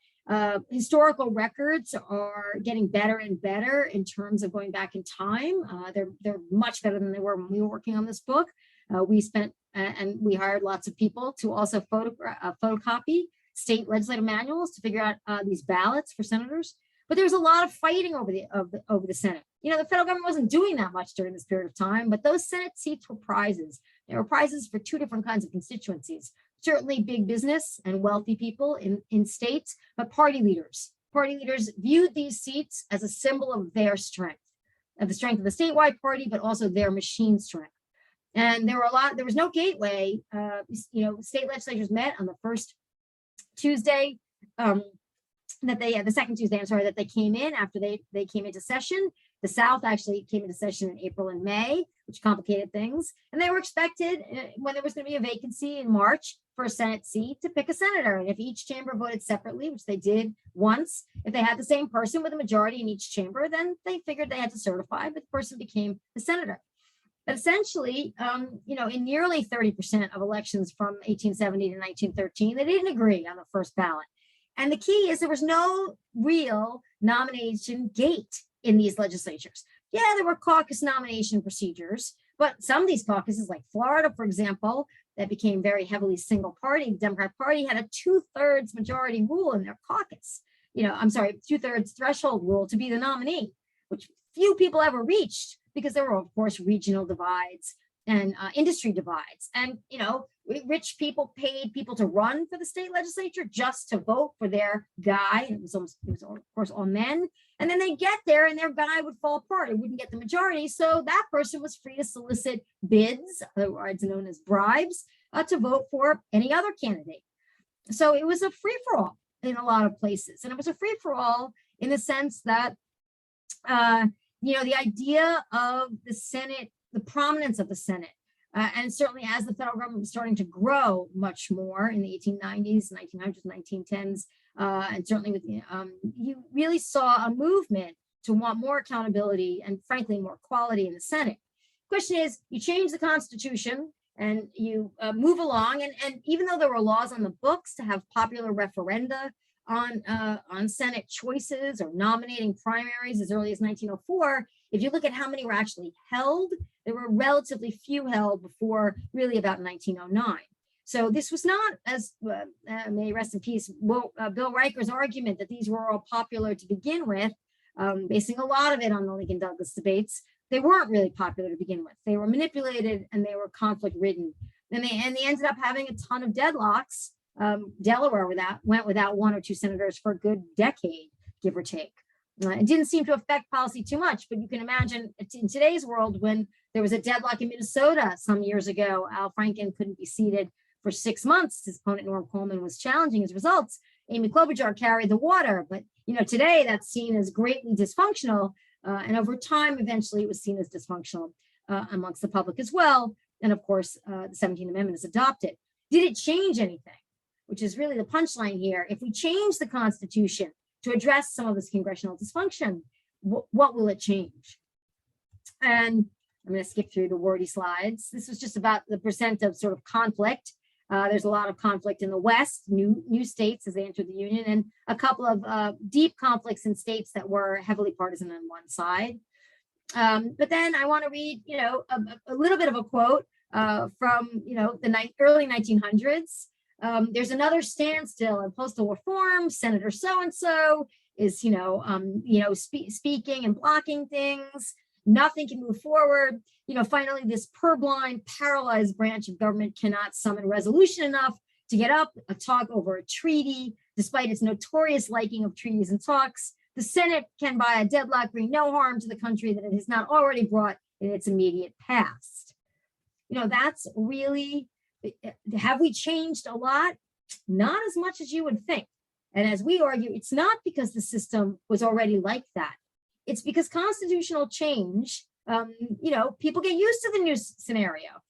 Historical records are getting better and better in terms of going back in time. They're much better than they were when we were working on this book. We spent and we hired lots of people to also photocopy state legislative manuals to figure out these ballots for senators. But there was a lot of fighting over the Senate. You know, the federal government wasn't doing that much during this period of time, but those Senate seats were prizes. They were prizes for two different kinds of constituencies. Certainly big business and wealthy people in states, but party leaders. Party leaders viewed these seats as a symbol of their strength, of the strength of the statewide party, but also their machine strength. And there was no gateway. State legislatures met on the first Tuesday, the second Tuesday, I'm sorry, that they came in after they came into session. The South actually came into session in April and May, which complicated things. And they were expected, when there was going to be a vacancy in March for a Senate seat, to pick a senator. And if each chamber voted separately, which they did once, if they had the same person with a majority in each chamber, then they figured they had to certify, but the person became the senator. But essentially, in nearly 30% of elections from 1870 to 1913, they didn't agree on the first ballot. And the key is there was no real nomination gate in these legislatures. Yeah, there were caucus nomination procedures, but some of these caucuses, like Florida, for example, that became very heavily single party, the Democrat Party had a 2/3 majority rule in their caucus. 2/3 threshold rule to be the nominee, which few people ever reached because there were, of course, regional divides and industry divides. And, rich people paid people to run for the state legislature just to vote for their guy. It was of course, all men. And then they get there and their guy would fall apart. It wouldn't get the majority. So that person was free to solicit bids, otherwise known as bribes, to vote for any other candidate. So it was a free-for-all in a lot of places. And it was a free-for-all in the sense that, the idea of the Senate, the prominence of the Senate, and certainly as the federal government was starting to grow much more in the 1890s, 1900s, 1910s, and certainly with you really saw a movement to want more accountability and frankly more quality in the Senate. Question is, you change the Constitution and you move along, and even though there were laws on the books to have popular referenda on Senate choices or nominating primaries as early as 1904, if you look at how many were actually held, there were relatively few held before really about 1909. So this was not, as may rest in peace, Bill Riker's argument that these were all popular to begin with, basing a lot of it on the Lincoln-Douglas debates. They weren't really popular to begin with. They were manipulated and they were conflict-ridden. And they ended up having a ton of deadlocks. Delaware went without one or two senators for a good decade, give or take. It didn't seem to affect policy too much, but you can imagine in today's world when there was a deadlock in Minnesota some years ago, Al Franken couldn't be seated for 6 months. His opponent, Norm Coleman, was challenging his results. Amy Klobuchar carried the water, but today that's seen as greatly dysfunctional. And over time, eventually it was seen as dysfunctional amongst the public as well. And of course, the 17th Amendment is adopted. Did it change anything? Which is really the punchline here. If we change the Constitution to address some of this congressional dysfunction, what will it change? And I'm going to skip through the wordy slides. This was just about the percent of sort of conflict. There's a lot of conflict in the West, new states as they entered the Union, and a couple of deep conflicts in states that were heavily partisan on one side. But then I want to read, a little bit of a quote from, the early 1900s. There's another standstill in postal reform. Senator so-and-so is, speaking and blocking things. Nothing can move forward. Finally, this purblind, paralyzed branch of government cannot summon resolution enough to get up a talk over a treaty, despite its notorious liking of treaties and talks. The Senate can, by a deadlock, bring no harm to the country that it has not already brought in its immediate past. That's really, have we changed a lot? Not as much as you would think. And as we argue, it's not because the system was already like that. It's because constitutional change, people get used to the new scenario.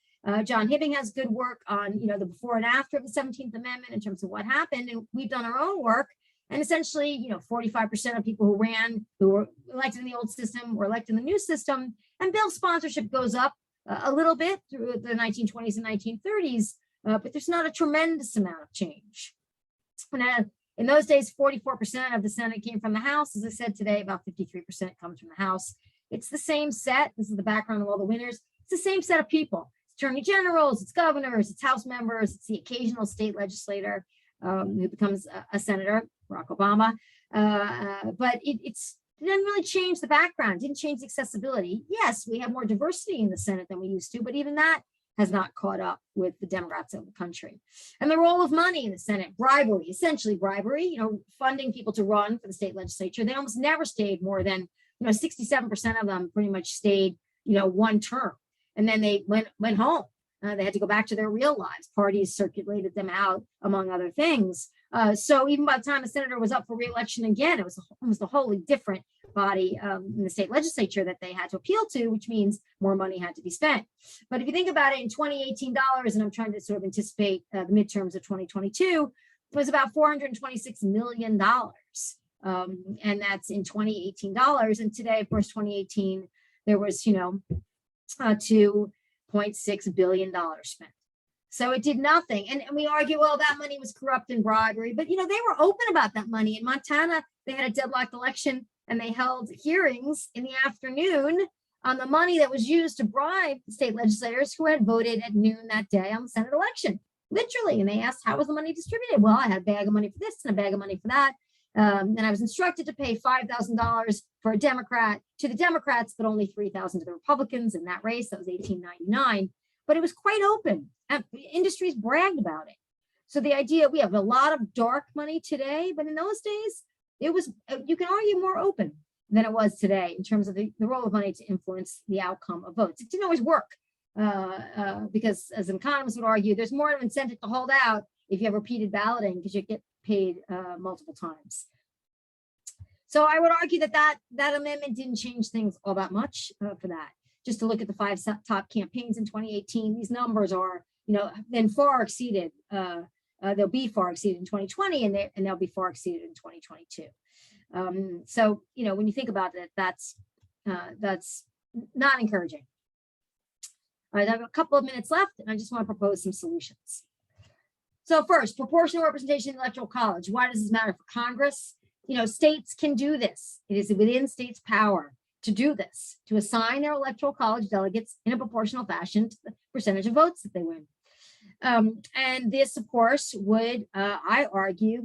John Hibbing has good work on, the before and after of the 17th Amendment in terms of what happened. And we've done our own work. And essentially, 45% of people who were elected in the old system were elected in the new system. And bill sponsorship goes up a little bit through the 1920s and 1930s, but there's not a tremendous amount of change. Now, In those days, 44% of the Senate came from the House. As I said today, about 53% comes from the House. It's the same set. This is the background of all the winners. It's the same set of people. It's attorney generals, it's governors, it's House members, it's the occasional state legislator who becomes a senator, Barack Obama. But it didn't really change the background, didn't change the accessibility. Yes, we have more diversity in the Senate than we used to, but even that has not caught up with the Democrats of the country. And the role of money in the Senate, bribery, essentially bribery, funding people to run for the state legislature. They almost never stayed more than, 67% of them pretty much stayed, one term. And then they went home. They had to go back to their real lives. Parties circulated them out, among other things. So even by the time a senator was up for re-election again, it was almost a wholly different body in the state legislature that they had to appeal to, which means more money had to be spent. But if you think about it in 2018 dollars, and I'm trying to sort of anticipate the midterms of 2022, it was about $426 million. And that's in 2018 dollars. And today, of course, 2018, there was, $2.6 billion spent. So it did nothing. And we argue, well, that money was corrupt and bribery, but they were open about that money. In Montana, they had a deadlocked election and they held hearings in the afternoon on the money that was used to bribe the state legislators who had voted at noon that day on the Senate election, literally. And they asked, how was the money distributed? Well, I had a bag of money for this and a bag of money for that. And I was instructed to pay $5,000 for a Democrat to the Democrats, but only $3,000 to the Republicans in that race. That was 1899. But it was quite open. And industries bragged about it. So the idea, we have a lot of dark money today, but in those days, it was, you can argue, more open than it was today in terms of the role of money to influence the outcome of votes. It didn't always work because, as an economist would argue, there's more of an incentive to hold out if you have repeated balloting because you get paid multiple times. So I would argue that amendment didn't change things all that much for that. Just to look at the 5 top campaigns in 2018, these numbers are, then far exceeded. They'll be far exceeded in 2020, and they'll be far exceeded in 2022. So when you think about it, that's not encouraging. All right, I have a couple of minutes left, and I just want to propose some solutions. So first, proportional representation in the Electoral College. Why does this matter for Congress? States can do this. It is within states' power to do this, to assign their Electoral College delegates in a proportional fashion to the percentage of votes that they win. And this, of course, would, I argue,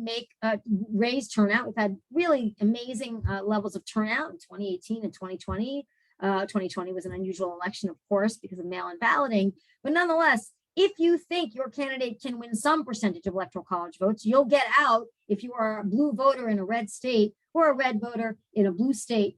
raise turnout. We've had really amazing levels of turnout in 2018 and 2020. 2020 was an unusual election, of course, because of mail-in balloting. But nonetheless, if you think your candidate can win some percentage of Electoral College votes, you'll get out if you are a blue voter in a red state or a red voter in a blue state.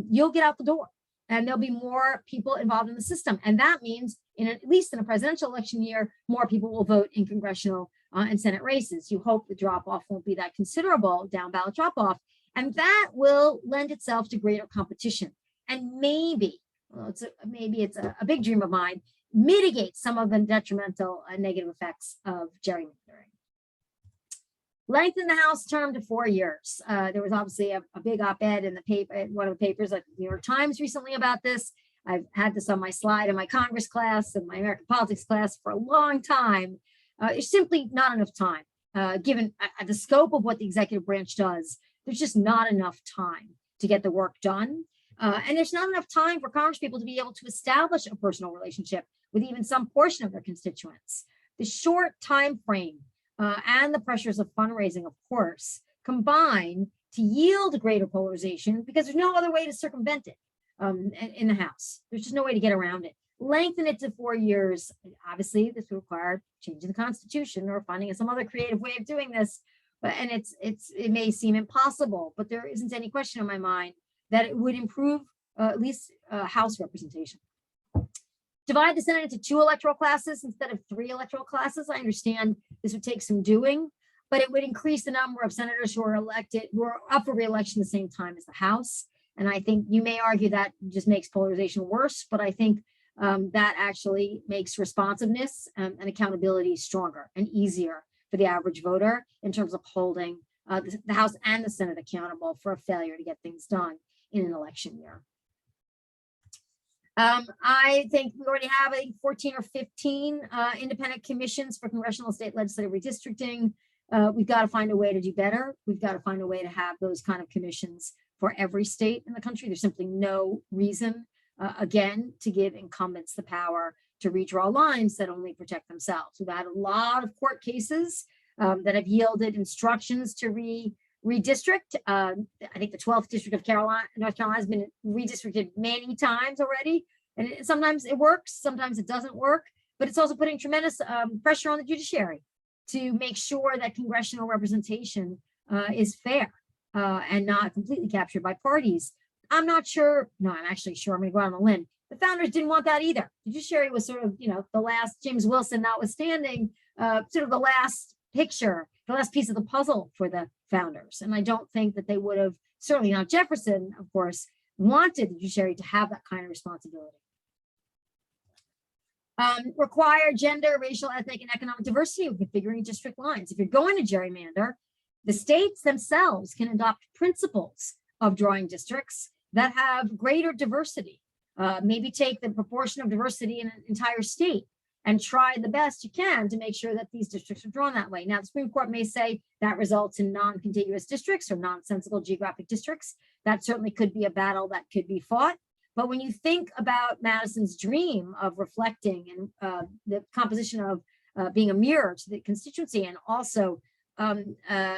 You'll get out the door, and there'll be more people involved in the system. And that means, at least in a presidential election year, more people will vote in congressional and Senate races. You hope the drop-off won't be that considerable, down ballot drop-off, and that will lend itself to greater competition. And maybe, it's a big dream of mine, mitigate some of the detrimental negative effects of gerrymandering. Lengthen the House term to 4 years. There was obviously a big op-ed in the paper, one of the papers, like the New York Times, recently about this. I've had this on my slide in my Congress class and my American politics class for a long time. It's simply not enough time. Given the scope of what the executive branch does, there's just not enough time to get the work done. And there's not enough time for Congress people to be able to establish a personal relationship with even some portion of their constituents. The short time frame and the pressures of fundraising, of course, combine to yield greater polarization because there's no other way to circumvent it in the House. There's just no way to get around it. Lengthen it to 4 years. Obviously, this would require changing the Constitution or finding some other creative way of doing this. And it may seem impossible, but there isn't any question in my mind that it would improve at least House representation. Divide the Senate into 2 electoral classes instead of 3 electoral classes. I understand this would take some doing, but it would increase the number of senators who are up for re-election at the same time as the House. And I think you may argue that just makes polarization worse, but I think that actually makes responsiveness and accountability stronger and easier for the average voter in terms of holding the House and the Senate accountable for a failure to get things done in an election year. I think we already have 14 or 15 independent commissions for congressional state legislative redistricting. we've got to find a way to do better. We've got to find a way to have those kind of commissions for every state in the country. There's simply no reason, again, to give incumbents the power to redraw lines that only protect themselves. We've had a lot of court cases that have yielded instructions to redistrict. I think the 12th district of North Carolina has been redistricted many times already. And sometimes it works, sometimes it doesn't work, but it's also putting tremendous pressure on the judiciary to make sure that congressional representation is fair and not completely captured by parties. I'm not sure, no, I'm actually sure, I'm gonna go out on a limb. The founders didn't want that either. The judiciary was sort of, the last, James Wilson notwithstanding, sort of the last picture, the last piece of the puzzle for the founders. And I don't think that they would have, certainly not Jefferson, of course, wanted the judiciary to have that kind of responsibility. Require gender, racial, ethnic, and economic diversity when configuring district lines. If you're going to gerrymander, the states themselves can adopt principles of drawing districts that have greater diversity. Maybe take the proportion of diversity in an entire state and try the best you can to make sure that these districts are drawn that way. Now, the Supreme Court may say that results in non-contiguous districts or nonsensical geographic districts. That certainly could be a battle that could be fought. But when you think about Madison's dream of reflecting and the composition of being a mirror to the constituency and also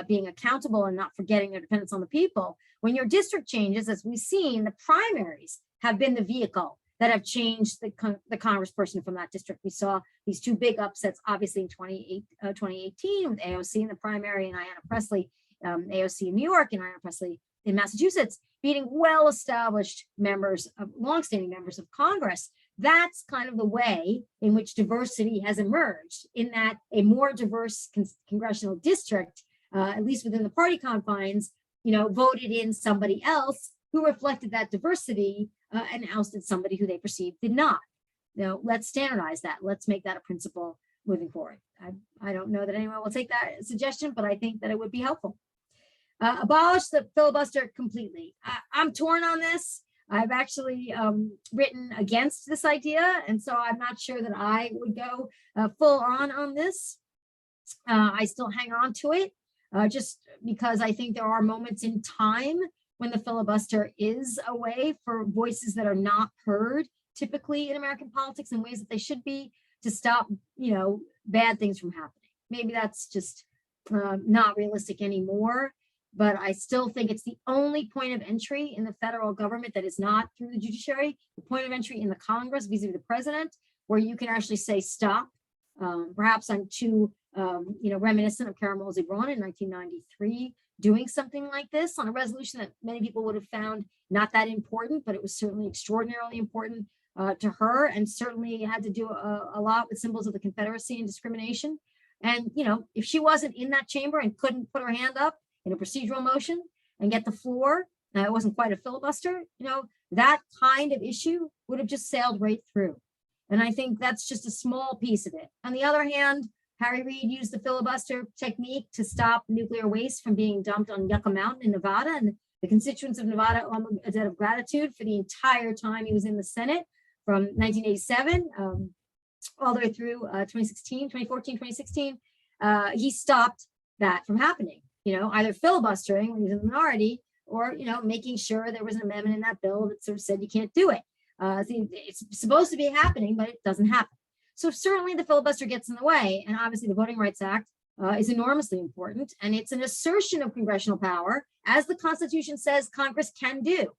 being accountable and not forgetting their dependence on the people, when your district changes, as we've seen, the primaries have been the vehicle that have changed the congressperson from that district. We saw these two big upsets, obviously in 2018 with AOC in the primary and Ayanna Pressley, AOC in New York and Ayanna Pressley in Massachusetts, beating well-established members of longstanding members of Congress. That's kind of the way in which diversity has emerged, in that a more diverse congressional district, at least within the party confines, voted in somebody else who reflected that diversity and ousted somebody who they perceived did not. Let's standardize that. Let's make that a principle moving forward. I don't know that anyone will take that suggestion, but I think that it would be helpful. Abolish the filibuster completely. I'm torn on this. I've actually written against this idea, and so I'm not sure that I would go full on this. I still hang on to it just because I think there are moments in time when the filibuster is a way for voices that are not heard typically in American politics in ways that they should be, to stop, bad things from happening. Maybe that's just not realistic anymore, but I still think it's the only point of entry in the federal government that is not through the judiciary, the point of entry in the Congress vis-a-vis the president, where you can actually say stop. Perhaps I'm too, reminiscent of Bicameral in 1993, doing something like this on a resolution that many people would have found not that important, but it was certainly extraordinarily important to her, and certainly had to do a lot with symbols of the Confederacy and discrimination. And, if she wasn't in that chamber and couldn't put her hand up in a procedural motion and get the floor, it wasn't quite a filibuster, that kind of issue would have just sailed right through. And I think that's just a small piece of it. On the other hand, Harry Reid used the filibuster technique to stop nuclear waste from being dumped on Yucca Mountain in Nevada, and the constituents of Nevada owe him a debt of gratitude for the entire time he was in the Senate, from 1987 all the way through 2014, 2016. He stopped that from happening, either filibustering when he was in the minority, or, making sure there was an amendment in that bill that sort of said you can't do it. It's supposed to be happening, but it doesn't happen. So certainly the filibuster gets in the way, and obviously the Voting Rights Act is enormously important, and it's an assertion of congressional power, as the Constitution says Congress can do.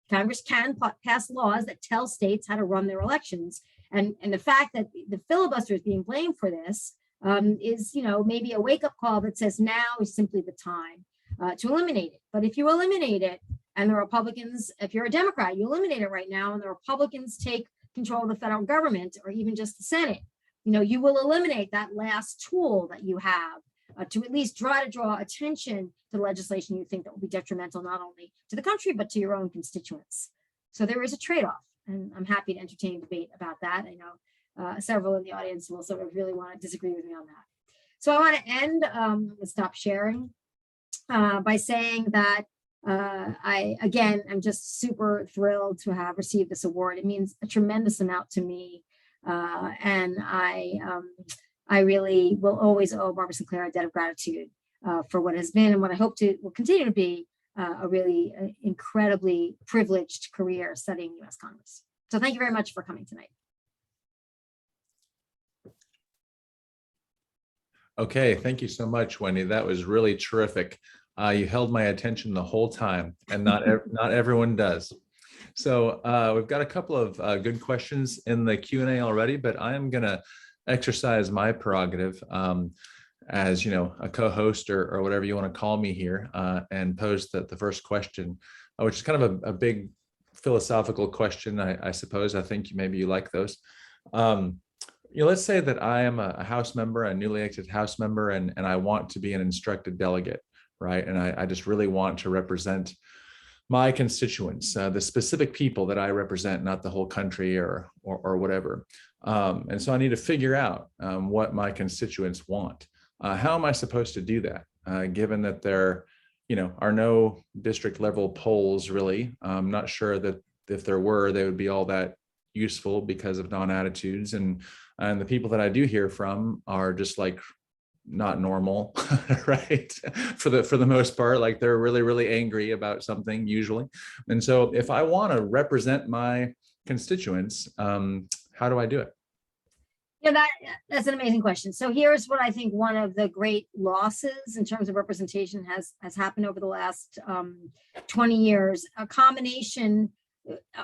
Congress can pass laws that tell states how to run their elections, and the fact that the filibuster is being blamed for this is, maybe a wake-up call that says now is simply the time to eliminate it. But if you eliminate it, and the Republicans, if you're a Democrat, you eliminate it right now, and the Republicans take control of the federal government, or even just the Senate, you will eliminate that last tool that you have to at least try to draw attention to legislation you think that will be detrimental not only to the country, but to your own constituents. So there is a trade-off, and I'm happy to entertain debate about that. I know several in the audience will sort of really want to disagree with me on that. So I want to end, stop sharing by saying that again, I'm just super thrilled to have received this award. It means a tremendous amount to me. And I really will always owe Barbara Sinclair a debt of gratitude for what has been and what I hope will continue to be a really incredibly privileged career studying U.S. Congress. So thank you very much for coming tonight.
Okay, thank you so much, Wendy. That was really terrific. You held my attention the whole time, and not everyone does. So we've got a couple of good questions in the Q&A already, but I am going to exercise my prerogative as a co-host or whatever you want to call me here, and pose the first question, which is kind of a big philosophical question, I suppose. I think maybe you like those. Let's say that I am a House member, a newly elected House member, and I want to be an instructed delegate, right? And I just really want to represent my constituents, the specific people that I represent, not the whole country or whatever. And so I need to figure out what my constituents want. How am I supposed to do that? Given that there, are no district level polls really. I'm not sure that if there were, they would be all that useful because of non-attitudes, and the people that I do hear from are just like not normal, right? For the most part, like they're really, really angry about something usually. And so if I want to represent my constituents, how do I do it?
Yeah, that's an amazing question. So here's what I think one of the great losses in terms of representation has happened over the last 20 years, a combination,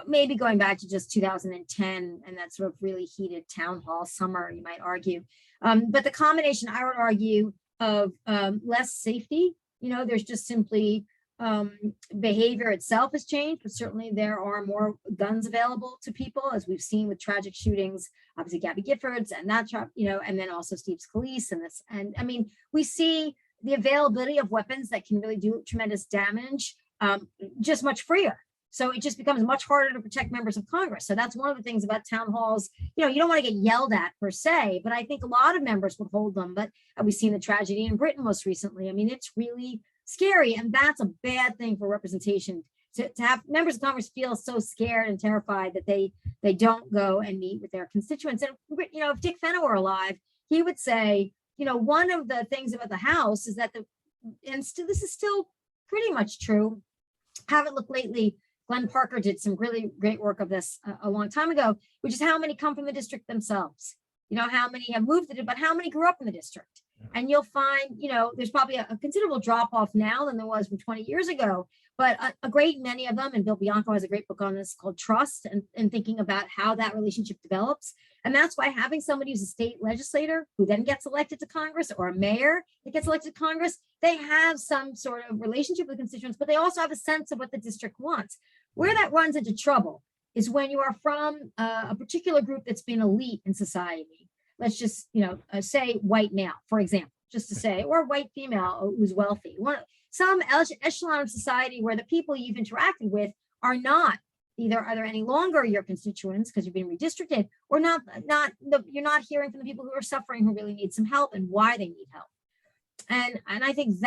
maybe going back to just 2010 and that sort of really heated town hall summer, you might argue. But the combination, I would argue, of less safety, there's just simply behavior itself has changed, but certainly there are more guns available to people, as we've seen with tragic shootings, obviously Gabby Giffords and that, and then also Steve Scalise and this. And I mean, we see the availability of weapons that can really do tremendous damage just much freer. So it just becomes much harder to protect members of Congress. So that's one of the things about town halls. You don't want to get yelled at per se, but I think a lot of members would hold them. But we've seen the tragedy in Britain most recently. I mean, it's really scary, and that's a bad thing for representation. To have members of Congress feel so scared and terrified that they don't go and meet with their constituents. And if Dick Fenner were alive, he would say, one of the things about the House is that this is still pretty much true. Haven't looked lately. Glenn Parker did some really great work of this a long time ago, which is how many come from the district themselves. How many have moved it, but how many grew up in the district? And you'll find, there's probably a considerable drop off now than there was from 20 years ago, but a great many of them, and Bill Bianco has a great book on this called Trust, and thinking about how that relationship develops. And that's why having somebody who's a state legislator who then gets elected to Congress, or a mayor that gets elected to Congress, they have some sort of relationship with constituents, but they also have a sense of what the district wants. Where that runs into trouble is when you are from a particular group that's been elite in society. Let's just, say white male, for example, just to say, or white female who's wealthy. Some echelon of society where the people you've interacted with are not either any longer your constituents because you've been redistricted, or you're not hearing from the people who are suffering, who really need some help and why they need help. And I think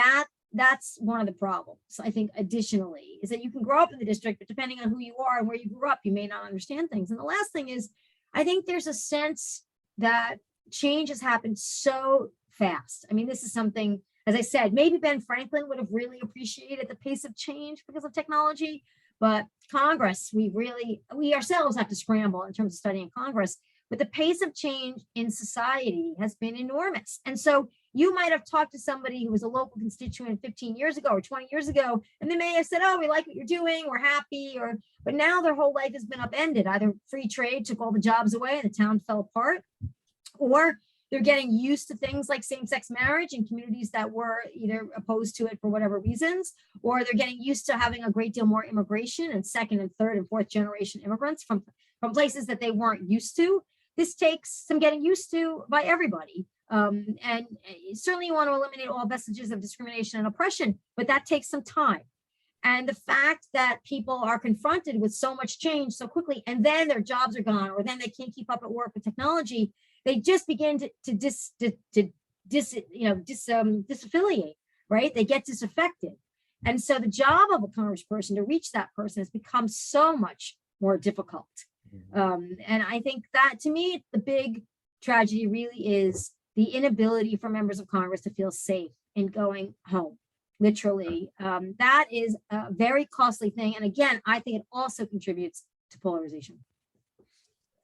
that's one of the problems. I think additionally is that you can grow up in the district, but depending on who you are and where you grew up, you may not understand things. And the last thing is, I think there's a sense that change has happened so fast. I mean, this is something, as I said, maybe Ben Franklin would have really appreciated the pace of change because of technology, but Congress, we ourselves have to scramble in terms of studying Congress, but the pace of change in society has been enormous. And so you might have talked to somebody who was a local constituent 15 years ago or 20 years ago, and they may have said, oh, we like what you're doing, we're happy, but now their whole life has been upended. Either free trade took all the jobs away and the town fell apart, or they're getting used to things like same-sex marriage in communities that were either opposed to it for whatever reasons, or they're getting used to having a great deal more immigration and second and third and fourth generation immigrants from places that they weren't used to. This takes some getting used to by everybody. And certainly you want to eliminate all vestiges of discrimination and oppression, but that takes some time. And the fact that people are confronted with so much change so quickly, and then their jobs are gone, or then they can't keep up at work with technology, they just begin to disaffiliate, right? They get disaffected. And so the job of a congressperson to reach that person has become so much more difficult. And I think that, to me, the big tragedy really is the inability for members of Congress to feel safe in going home. Literally, that is a very costly thing. And again, I think it also contributes to polarization.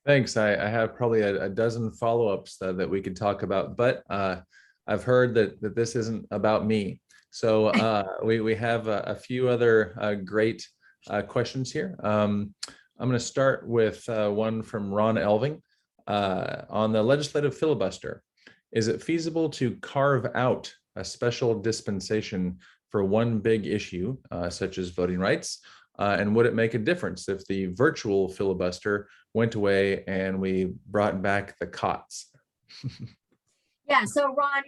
Thanks. I have probably a dozen follow-ups that we could talk about, but I've heard that this isn't about me. So we have a few other great questions here. I'm going to start with one from Ron Elving on the legislative filibuster. Is it feasible to carve out a special dispensation for one big issue, such as voting rights? And would it make a difference if the virtual filibuster went away and we brought back the cots?
So Ron,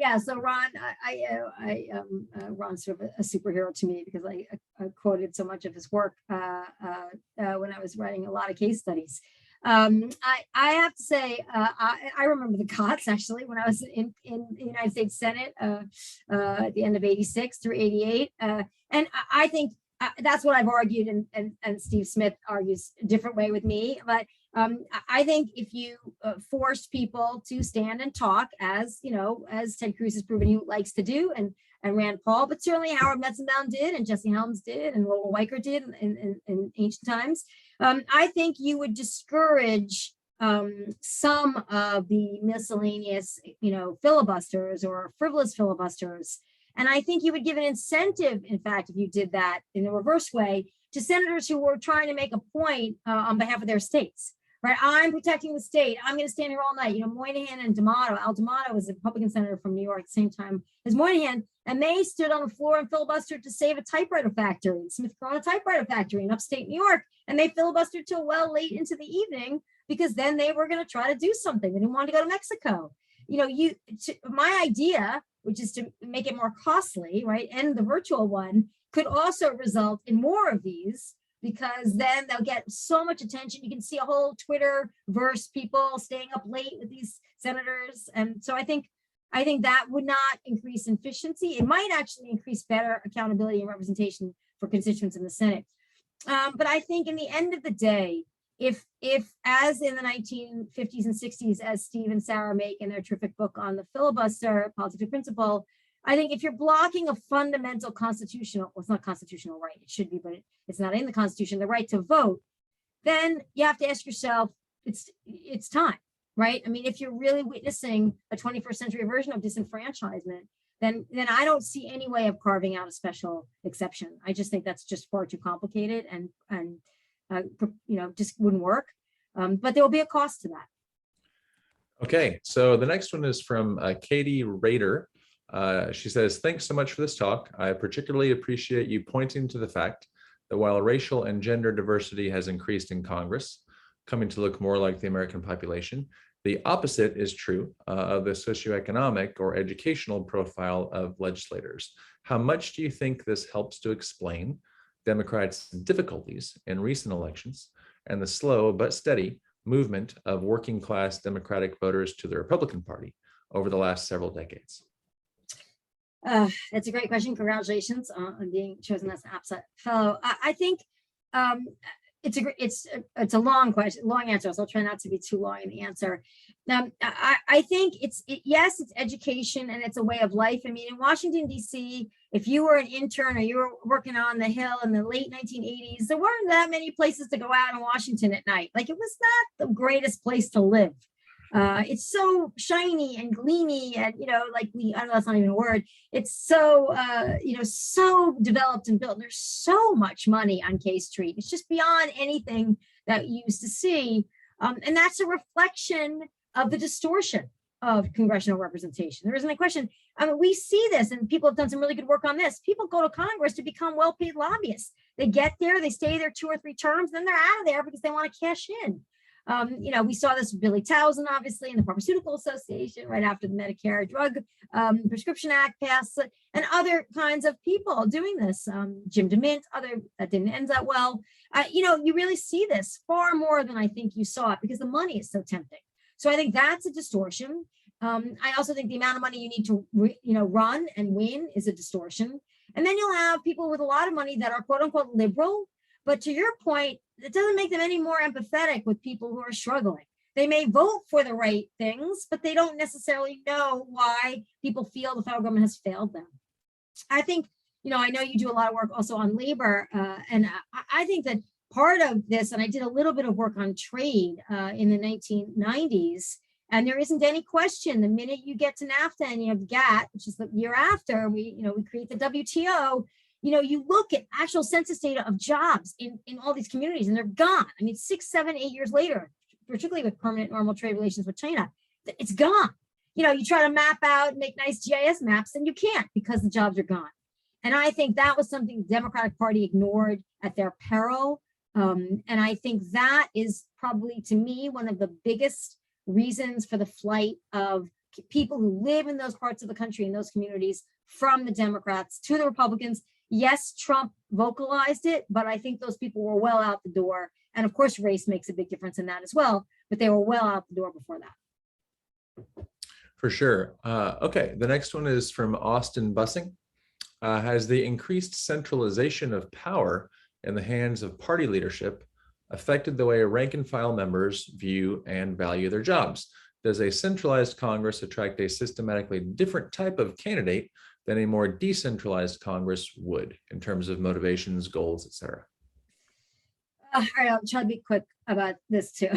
Ron's sort of a superhero to me because I quoted so much of his work when I was writing a lot of case studies. I have to say, I remember the COTS actually when I was in the United States Senate at the end of '86 through '88. And I think that's what I've argued, and Steve Smith argues a different way with me. But I think if you forced people to stand and talk, as you know, as Ted Cruz has proven he likes to do, and Rand Paul, but certainly Howard Metzenbaum did, and Jesse Helms did, and Lowell Weicker did in ancient times. I think you would discourage some of the miscellaneous, filibusters or frivolous filibusters. And I think you would give an incentive, in fact, if you did that in the reverse way, to senators who were trying to make a point on behalf of their states. Right, I'm protecting the state. I'm going to stand here all night. Moynihan and D'Amato. Al D'Amato was a Republican senator from New York at the same time as Moynihan, and they stood on the floor and filibustered to save a typewriter factory, Smith Corona typewriter factory in upstate New York, and they filibustered till well late into the evening because then they were going to try to do something. They didn't want to go to Mexico. My idea, which is to make it more costly, right, and the virtual one could also result in more of these, because then they'll get so much attention. You can see a whole Twitter-verse people staying up late with these senators. And so I think that would not increase efficiency. It might actually increase better accountability and representation for constituents in the Senate. But I think in the end of the day, if as in the 1950s and 60s, as Steve and Sarah make in their terrific book on the filibuster, Politics of Principle, I think if you're blocking a fundamental constitutional, well, it's not constitutional right, it should be, but it's not in the Constitution, the right to vote, then you have to ask yourself, it's time, right? I mean, if you're really witnessing a 21st century version of disenfranchisement, then I don't see any way of carving out a special exception. I just think that's just far too complicated and just wouldn't work. But there will be a cost to that.
Okay, so the next one is from Katie Rader. She says, thanks so much for this talk. I particularly appreciate you pointing to the fact that while racial and gender diversity has increased in Congress, coming to look more like the American population, the opposite is true of the socioeconomic or educational profile of legislators. How much do you think this helps to explain Democrats' difficulties in recent elections and the slow but steady movement of working class Democratic voters to the Republican Party over the last several decades?
That's a great question. Congratulations on being chosen as an APSA fellow. I think it's a long question, long answer, so I'll try not to be too long in the answer. I think yes, it's education and it's a way of life. I mean, in Washington, D.C., if you were an intern or you were working on the Hill in the late 1980s, there weren't that many places to go out in Washington at night. Like, it was not the greatest place to live. It's so shiny and gleamy, and I don't know, that's not even a word. It's so so developed and built. There's so much money on K Street. It's just beyond anything that you used to see, and that's a reflection of the distortion of congressional representation. There isn't a question. I mean, we see this, and people have done some really good work on this. People go to Congress to become well-paid lobbyists. They get there, they stay there 2 or 3 terms, then they're out of there because they want to cash in. We saw this with Billy Towson, obviously, in the Pharmaceutical Association right after the Medicare Drug Prescription Act passed, and other kinds of people doing this. Jim DeMint, that didn't end that well. You really see this far more than I think you saw it because the money is so tempting. So I think that's a distortion. I also think the amount of money you need to run and win is a distortion. And then you'll have people with a lot of money that are quote unquote liberal, but to your point, it doesn't make them any more empathetic with people who are struggling. They may vote for the right things, but they don't necessarily know why people feel the federal government has failed them. I think, I know you do a lot of work also on labor, and I think that part of this, and I did a little bit of work on trade in the 1990s, and there isn't any question, the minute you get to NAFTA and you have GATT, which is the year after, we create the WTO, you look at actual census data of jobs in all these communities and they're gone. I mean, 6, 7, 8 years later, particularly with permanent normal trade relations with China, it's gone. You try to map out and make nice GIS maps and you can't because the jobs are gone. And I think that was something the Democratic Party ignored at their peril. And I think that is probably, to me, one of the biggest reasons for the flight of people who live in those parts of the country, in those communities, from the Democrats to the Republicans. Yes, Trump vocalized it, but I think those people were well out the door. And of course, race makes a big difference in that as well, but they were well out the door before that.
For sure. Okay, the next one is from Austin Bussing. Has the increased centralization of power in the hands of party leadership affected the way rank and file members view and value their jobs? Does a centralized Congress attract a systematically different type of candidate than a more decentralized Congress would in terms of motivations, goals, etc.?
All right, I'll try to be quick about this too.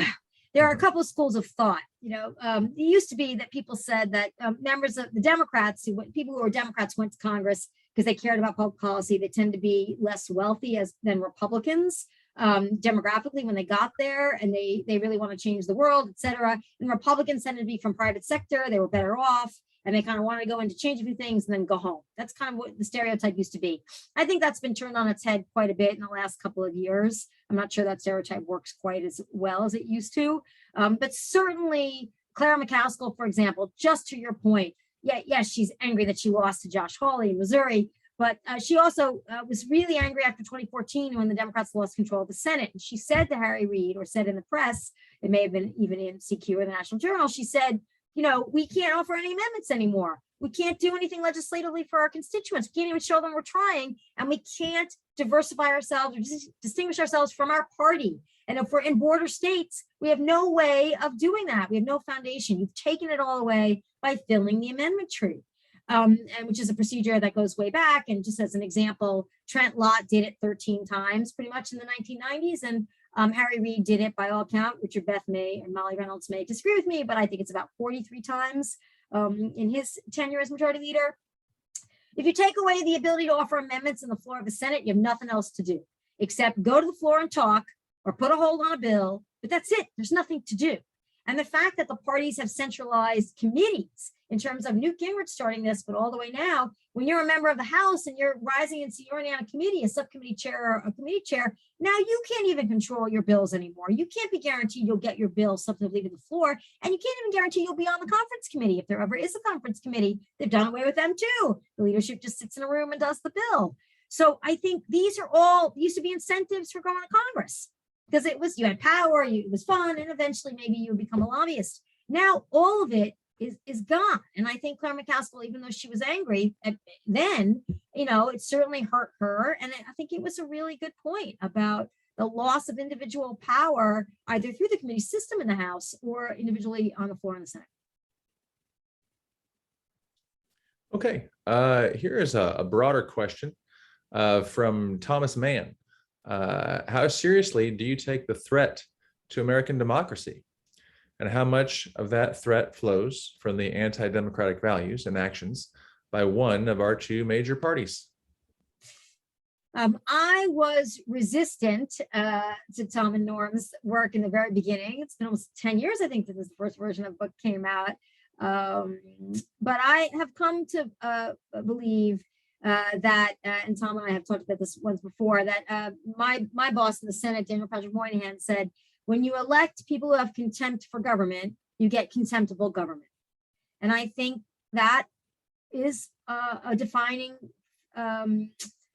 There are a couple of schools of thought. It used to be that people said that members of the Democrats, people who were Democrats went to Congress because they cared about public policy. They tend to be less wealthy than Republicans demographically when they got there, and they really want to change the world, et cetera. And Republicans tended to be from private sector. They were better off, and they kind of wanted to go in to change a few things and then go home. That's kind of what the stereotype used to be. I think that's been turned on its head quite a bit in the last couple of years. I'm not sure that stereotype works quite as well as it used to. But certainly Clara McCaskill, for example, just to your point, yes, she's angry that she lost to Josh Hawley in Missouri, but she also was really angry after 2014 when the Democrats lost control of the Senate. And she said to Harry Reid, or said in the press, it may have been even in CQ or the National Journal, she said, we can't offer any amendments anymore. We can't do anything legislatively for our constituents. We can't even show them we're trying, and we can't diversify ourselves or distinguish ourselves from our party. And if we're in border states, we have no way of doing that. We have no foundation. You've taken it all away by filling the amendment tree, and which is a procedure that goes way back. And just as an example, Trent Lott did it 13 times pretty much in the 1990s. And Harry Reid did it by all count. Richard Beth may and Molly Reynolds may disagree with me, but I think it's about 43 times in his tenure as majority leader. If you take away the ability to offer amendments in the floor of the Senate, you have nothing else to do except go to the floor and talk or put a hold on a bill, but that's it. There's nothing to do. And the fact that the parties have centralized committees in terms of Newt Gingrich starting this, but all the way now, when you're a member of the House and you're rising in seniority on a committee, a subcommittee chair or a committee chair, now you can't even control your bills anymore. You can't be guaranteed you'll get your bill substantively to the floor, and you can't even guarantee you'll be on the conference committee. If there ever is a conference committee, they've done away with them too. The leadership just sits in a room and does the bill. So I think these are all used to be incentives for going to Congress, because you had power, it was fun, and eventually maybe you would become a lobbyist. Now all of it is gone. And I think Clara McCaskill, even though she was angry then, it certainly hurt her. And I think it was a really good point about the loss of individual power, either through the committee system in the House or individually on the floor in the Senate.
Okay, here is a broader question from Thomas Mann. How seriously do you take the threat to American democracy? And how much of that threat flows from the anti-democratic values and actions by one of our two major parties?
I was resistant to Tom and Norm's work in the very beginning. It's been almost 10 years, I think, since the first version of the book came out. But I have come to believe that, and Tom and I have talked about this once before, that my boss in the Senate, Daniel Patrick Moynihan, said, when you elect people who have contempt for government, you get contemptible government. And I think that is a defining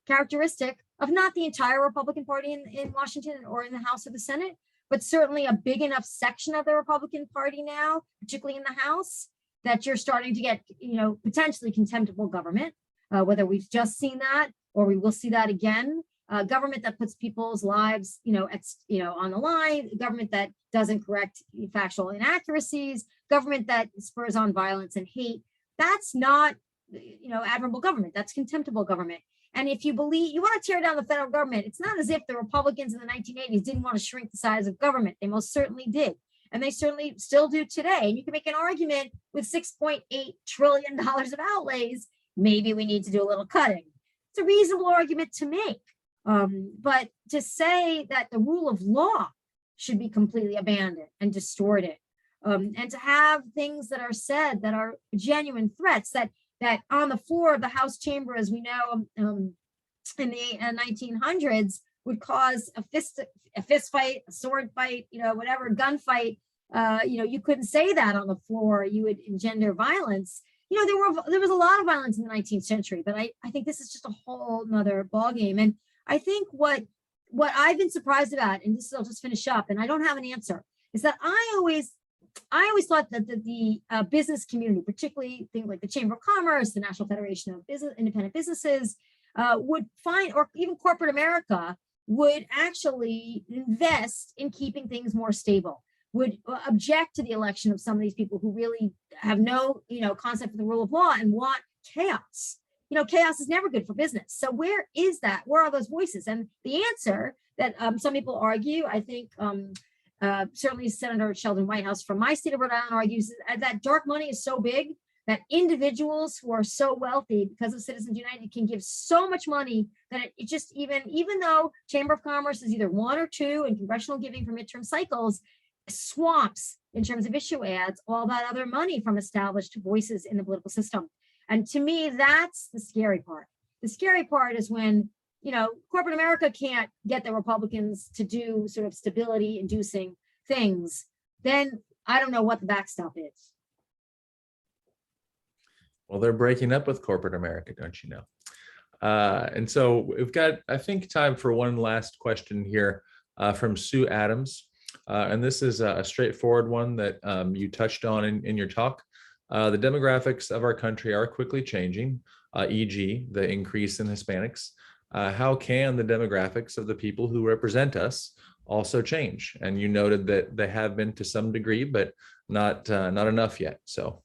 characteristic of not the entire Republican Party in Washington or in the House or the Senate, but certainly a big enough section of the Republican Party now, particularly in the House, that you're starting to get, potentially contemptible government, whether we've just seen that or we will see that again. government that puts people's lives, on the line, government that doesn't correct factual inaccuracies, government that spurs on violence and hate. That's not, admirable government. That's contemptible government. And if you believe you want to tear down the federal government, it's not as if the Republicans in the 1980s didn't want to shrink the size of government. They most certainly did. And they certainly still do today. And you can make an argument with $6.8 trillion of outlays. Maybe we need to do a little cutting. It's a reasonable argument to make. But to say that the rule of law should be completely abandoned and distorted, and to have things that are said that are genuine threats that on the floor of the House chamber, as we know, in the 1900s, would cause a fist fight, a sword fight, whatever, gunfight. You couldn't say that on the floor. You would engender violence. There was a lot of violence in the 19th century, but I think this is just a whole nother ballgame. And I think what I've been surprised about, and this I'll just finish up, and I don't have an answer, is that I always thought that the business community, particularly things like the Chamber of Commerce, the National Federation of Independent Businesses, would find, or even corporate America, would actually invest in keeping things more stable, would object to the election of some of these people who really have no, concept of the rule of law and want chaos. Chaos is never good for business. So where is that? Where are those voices? And the answer that some people argue, I think, certainly Senator Sheldon Whitehouse from my state of Rhode Island argues that dark money is so big that individuals who are so wealthy because of Citizens United can give so much money that it just, even though Chamber of Commerce is either 1 or 2 and congressional giving for midterm cycles, swamps in terms of issue ads all that other money from established voices in the political system. And to me, that's the scary part. The scary part is when, corporate America can't get the Republicans to do sort of stability inducing things, then I don't know what the backstop is.
Well, they're breaking up with corporate America, don't you know? And so we've got, I think, time for one last question here from Sue Adams. And this is a straightforward one that you touched on in your talk. The demographics of our country are quickly changing, e.g. the increase in Hispanics. How can the demographics of the people who represent us also change? And you noted that they have been to some degree, but not enough yet. So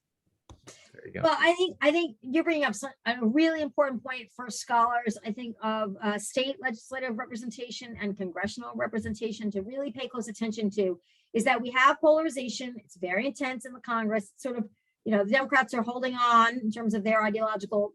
there you go.
Well, I think you're bringing up a really important point for scholars. I think of state legislative representation and congressional representation to really pay close attention to is that we have polarization. It's very intense in the Congress. It's sort of, the Democrats are holding on in terms of their ideological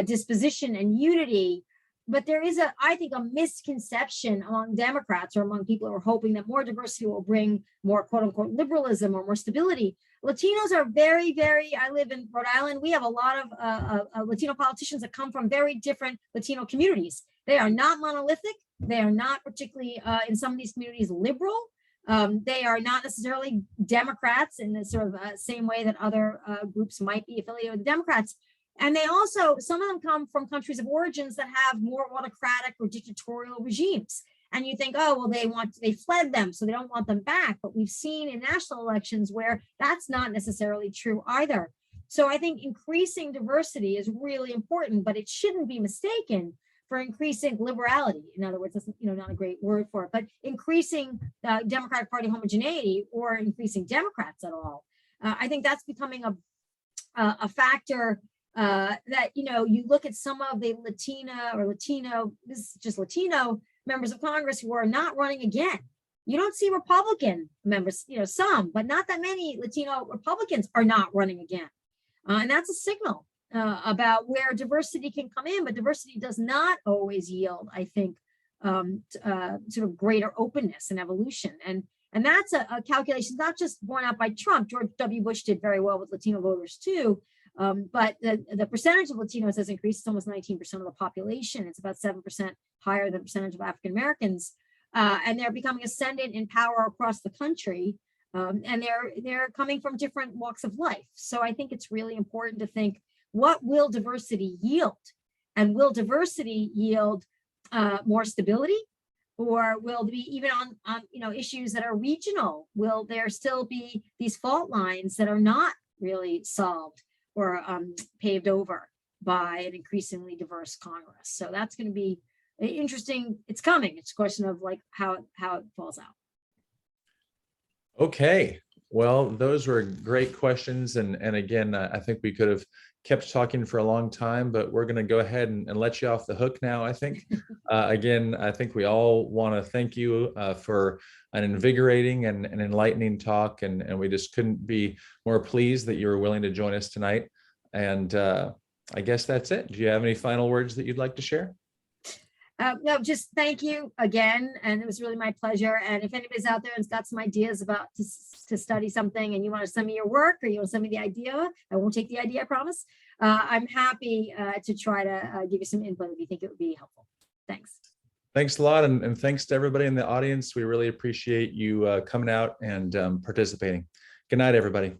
disposition and unity. But there is I think, a misconception among Democrats or among people who are hoping that more diversity will bring more quote unquote liberalism or more stability. Latinos are very, very, I live in Rhode Island. We have a lot of Latino politicians that come from very different Latino communities. They are not monolithic. They are not particularly, in some of these communities, liberal. They are not necessarily Democrats in the sort of same way that other groups might be affiliated with Democrats. And they also, some of them come from countries of origins that have more autocratic or dictatorial regimes. And you think, oh, well, they fled them, so they don't want them back. But we've seen in national elections where that's not necessarily true either. So I think increasing diversity is really important, but it shouldn't be mistaken for increasing liberality. In other words, that's not a great word for it, but increasing Democratic Party homogeneity or increasing Democrats at all. I think that's becoming a factor that, you look at some of the Latino members of Congress who are not running again. You don't see Republican members, some, but not that many Latino Republicans are not running again. And that's a signal about where diversity can come in, but diversity does not always yield, I think, sort of greater openness and evolution. And that's a calculation not just borne out by Trump. George W. Bush did very well with Latino voters too. But the percentage of Latinos has increased. It's almost 19% of the population. It's about 7% higher than the percentage of African Americans. And they're becoming ascendant in power across the country. And they're coming from different walks of life. So I think it's really important to think, what will diversity yield? And will diversity yield more stability? Or will it be even on issues that are regional? Will there still be these fault lines that are not really solved or paved over by an increasingly diverse Congress? So that's going to be interesting. It's coming. It's a question of like how it falls out.
Okay, well, those were great questions. And again, I think we could have kept talking for a long time, but we're going to go ahead and let you off the hook now, I think. Again, I think we all want to thank you for an invigorating and an enlightening talk. And we just couldn't be more pleased that you were willing to join us tonight. And I guess that's it. Do you have any final words that you'd like to share?
No, just thank you again. And it was really my pleasure. And if anybody's out there and's got some ideas about to study something and you want to send me your work or you want to send me the idea, I won't take the idea, I promise. I'm happy to try to give you some input if you think it would be helpful. Thanks.
Thanks a lot. And thanks to everybody in the audience. We really appreciate you coming out and participating. Good night, everybody.